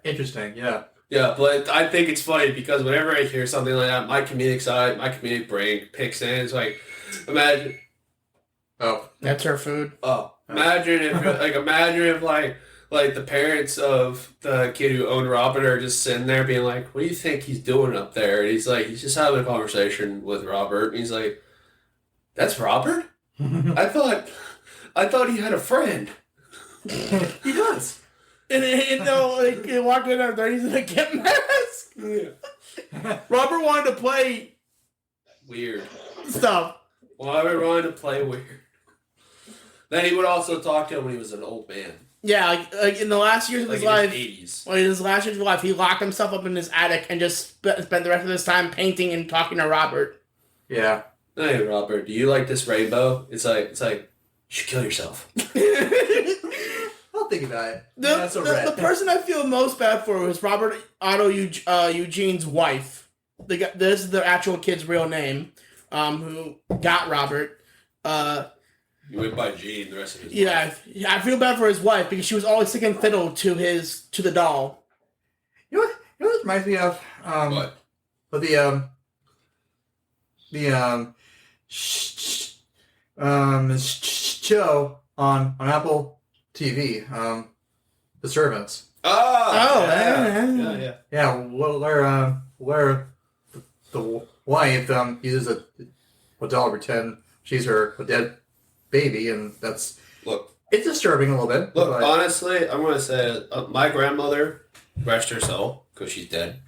Interesting. Yeah. Yeah, but I think it's funny because whenever I hear something like that, my comedic side, my comedic brain picks in. It's like, imagine Oh, That's her food. Oh, imagine if like the parents of the kid who owned Robert are just sitting there being like, "What do you think he's doing up there?" And he's like, he's just having a conversation with Robert. And he's like, "That's Robert? I thought he had a friend." he does. And they'll like walk in there, he's in a get mask. Yeah. Robert wanted to play Weird. stuff. Robert wanted to play weird. Then he would also talk to him when he was an old man. Yeah, like in the last years of Like his in life. his 80s. Well, in his last years of life, he locked himself up in his attic and just spent the rest of his time painting and talking to Robert. Yeah. Hey, Robert, do you like this rainbow? It's like you should kill yourself. I'll think about it. That's a red. The person I feel most bad for was Robert Otto Eugene's wife. This is the actual kid's real name, who got Robert. He went by Gene the rest of his life. Yeah, I feel bad for his wife because she was always sticking fiddle to the doll. You know what reminds me of? What? Of the show on Apple TV, The Servants. Oh, yeah. Yeah, where the wife uses a doll to pretend she's her dead baby, and it's disturbing a little bit. Look, but honestly, I'm going to say my grandmother, rest her soul, because she's dead,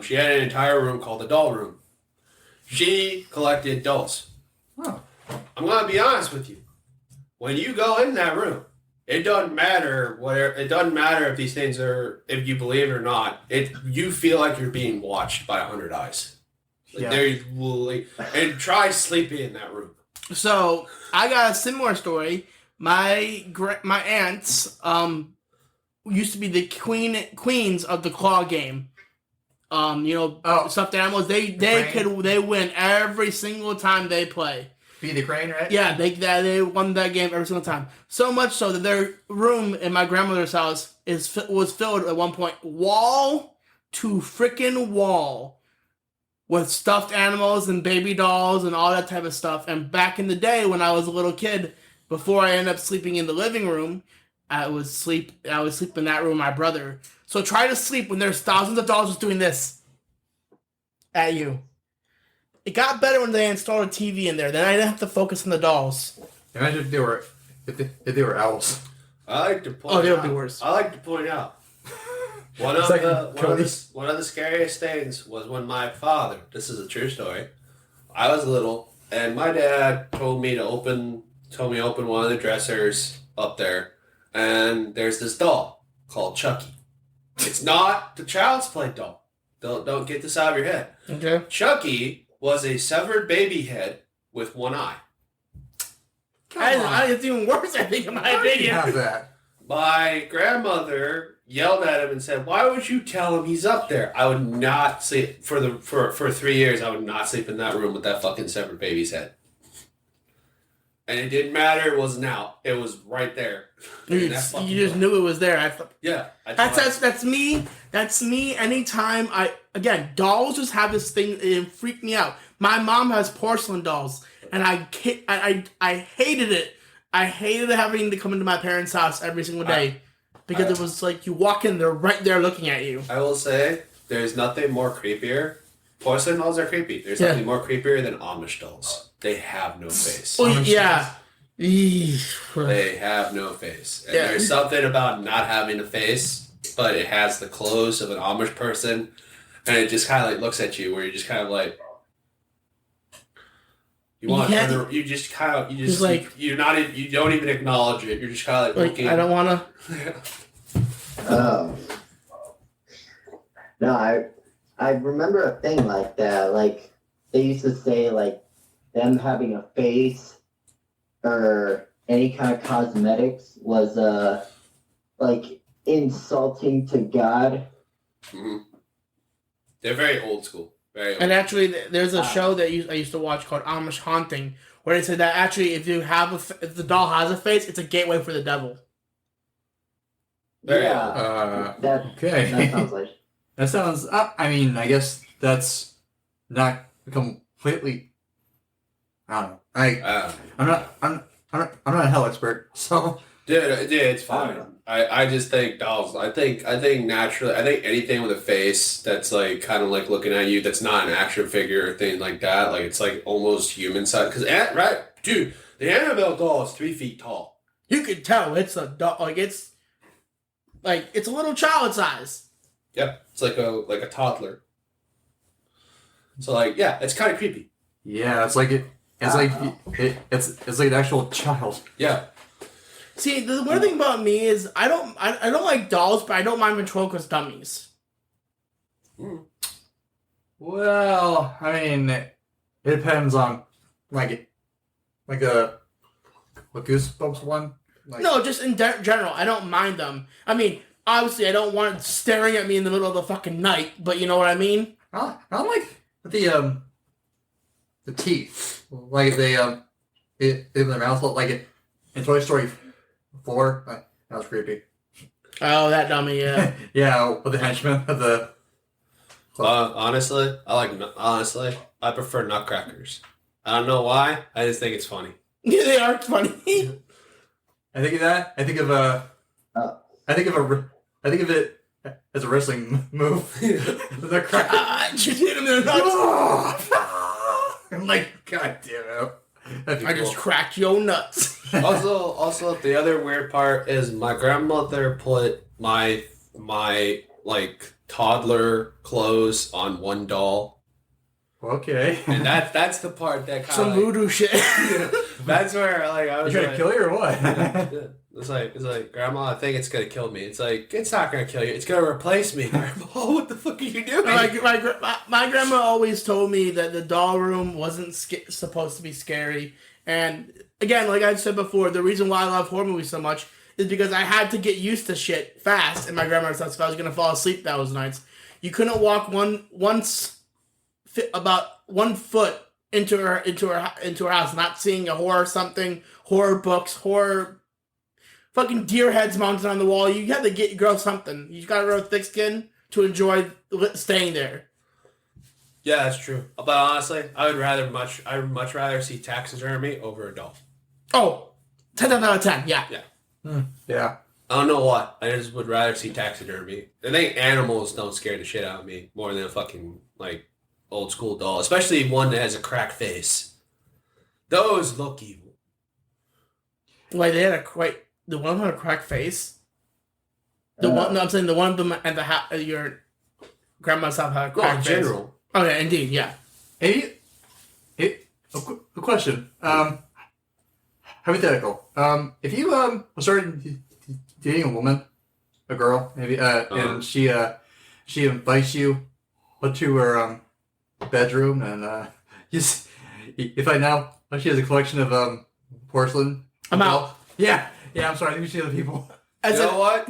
she had an entire room called the doll room. She collected dolls. Oh. I'm going to be honest with you. When you go in that room, it doesn't matter if these things are, if you believe it or not. You feel like you're being watched by 100 eyes. And try sleeping in that room. So I got a similar story. My aunts used to be the queens of the claw game. Stuffed animals. They win every single time they play. Be the crane, right? Yeah, they won that game every single time. So much so that their room in my grandmother's house was filled at one point wall to freaking wall with stuffed animals and baby dolls and all that type of stuff. And back in the day when I was a little kid, before I ended up sleeping in the living room, I would sleep in that room with my brother. So try to sleep when there's thousands of dolls just doing this at you. It got better when they installed a TV in there. Then I didn't have to focus on the dolls. Imagine if they were owls. I like to point Oh, they would out, be worse. I like to point out one of the scariest things was when my father, this is a true story, I was little and my dad told me open one of the dressers up there, and there's this doll called Chucky. It's not the Child's Play doll. Don't get this out of your head. Okay. Chucky was a severed baby head with one eye. It's even worse, I think, in my opinion. Have that. My grandmother yelled at him and said, "Why would you tell him he's up there?" I would not sleep for 3 years. I would not sleep in that room with that fucking severed baby's head. And it didn't matter. It wasn't out. It was right there. You just knew it was there. That's me. That's me. Anytime dolls just have this thing. It freaked me out. My mom has porcelain dolls, and I hated it. I hated having to come into my parents' house every single day because it was like you walk in, they're right there looking at you. I will say there's nothing more creepier. Porcelain dolls are creepy. There's nothing more creepier than Amish dolls. They have no face. Oh yeah. They have no face. And there's something about not having a face, but it has the clothes of an Amish person, and it just kind of like looks at you where you're just kind of like, you don't even acknowledge it. You're just kind of like looking. I don't want to. No, I remember a thing like that. Like they used to say, like them having a face or any kind of cosmetics was like insulting to God. Mm-hmm. They're very old school. Very old. And actually, there's a show that I used to watch called Amish Haunting, where they said that actually, if the doll has a face, it's a gateway for the devil. Very old. Okay. That sounds like. That sounds. I mean, I guess that's not completely. I don't know. I'm I'm not a hell expert, so Dude, it's fine. I just think dolls. I think naturally. I think anything with a face that's like kind of like looking at you, that's not an action figure or thing like that. Like it's like almost human size. Because right, dude, the Annabelle doll is 3 feet tall. You could tell it's a doll. It's a little child size. Yep, it's like a toddler. So like, yeah, it's kind of creepy. yeah, it's like it's like an actual child. Yeah. See, the weird thing about me is I don't like dolls, but I don't mind ventriloquist dummies. Well, I mean, it depends on like a Goosebumps one. Like, No, just in general, I don't mind them. I mean, obviously, I don't want it staring at me in the middle of the fucking night, but you know what I mean? I don't like the teeth. Like they in their mouth, like it in Toy Story 4. That was creepy. Oh, that dummy, yeah. Yeah, with the henchman of the. Honestly, I prefer nutcrackers. I don't know why. I just think it's funny. Yeah, they are funny. I think of that. I think of it as a wrestling move. The crack. Just hit him in the nuts. I'm like, God damn it. I just cracked your nuts. Also, the other weird part is my grandmother put my like toddler clothes on one doll, Okay. and that's the part that kind Some of voodoo shit. that's where like I was You trying to kill you or what? yeah. It's like, Grandma, I think it's gonna kill me. It's like, it's not gonna kill you. It's gonna replace me, Grandma. What the fuck are you doing? My grandma always told me that the doll room wasn't supposed to be scary. And again, like I said before, the reason why I love horror movies so much is because I had to get used to shit fast. And my grandma said if I was gonna fall asleep those nights, you couldn't walk about 1 foot into her house, not seeing a horror books, horror fucking deer heads mounted on the wall. You had to get your girl something. You got to grow thick skin to enjoy staying there. Yeah, that's true. But honestly, I would much rather see taxidermy over a doll. Oh, 10 out of 10, yeah. Yeah. I don't know why. I just would rather see taxidermy. I think animals don't scare the shit out of me more than a fucking like old school doll, especially one that has a cracked face. Those look evil. Like they had the one had a cracked face. I'm saying the one of them at your grandma's house had a cracked face. In general. Oh yeah, indeed, yeah. A question. Hypothetical. If you started dating a woman, a girl, maybe, and she invites you to her bedroom, and you find out she has a collection of porcelain. I'm out. Yeah. I'm sorry. I think we see other people. You know what?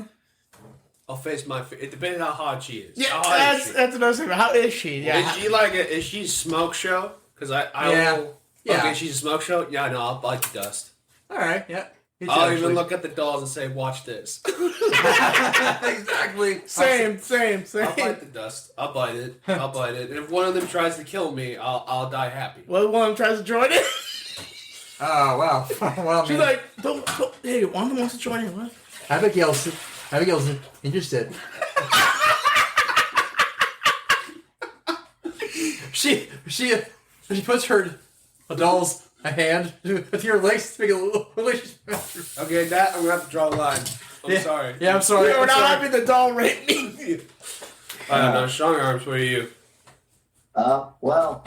I'll face my. It depends how hot she is. Yeah, How hot is she? that's another thing. How is she? Yeah. Is she a smoke show? Because I Yeah. will. Yeah. Okay, she's a smoke show. Yeah, no, I'll bite the dust. All right. Yeah. I'll even look at the dolls and say, "Watch this." Exactly. Same. I'll bite the dust. I'll bite it. And if one of them tries to kill me, I'll die happy. Well, one of them tries to join it. Oh wow. Well, She's like, don't. Hey, one of them wants to join in. What? Abigail's interested. She puts her doll's hand with your legs to make a little relationship. Okay, that I'm gonna have to draw a line. I'm sorry. Yeah, I'm sorry. We're not having the doll rape me. I don't know. Strong arms. What are you? Well,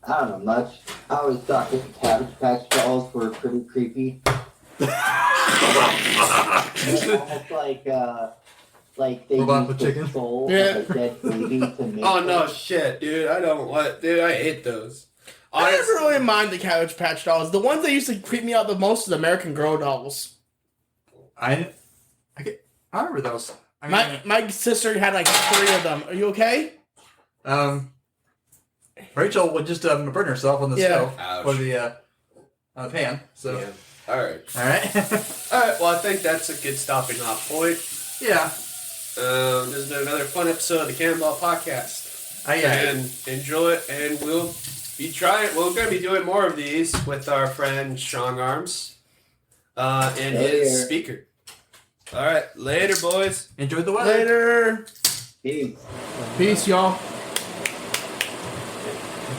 I don't know much. I always thought that the Cabbage Patch dolls were pretty creepy. Almost like they Robot used with the chicken? soul Yeah. of a dead baby to make Oh no, it. shit, dude. I don't want. Dude, I hate those. I never really mind the Cabbage Patch dolls. The ones that used to creep me out the most is the American Girl dolls. I remember those. I mean, My sister had like 3 of them. Are you okay? Rachel would just burn herself on the stove Ouch. or the pan. So Yeah. All right. all right. All right. Well, I think that's a good stopping off point. Yeah. This has been another fun episode of the Cannonball Podcast. And enjoy it. And we'll be trying. We're going to be doing more of these with our friend Strong Arms. and his speaker. All right, later, boys. Enjoy the weather. Later. Peace. Peace, y'all.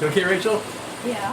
Okay, Rachel? Yeah.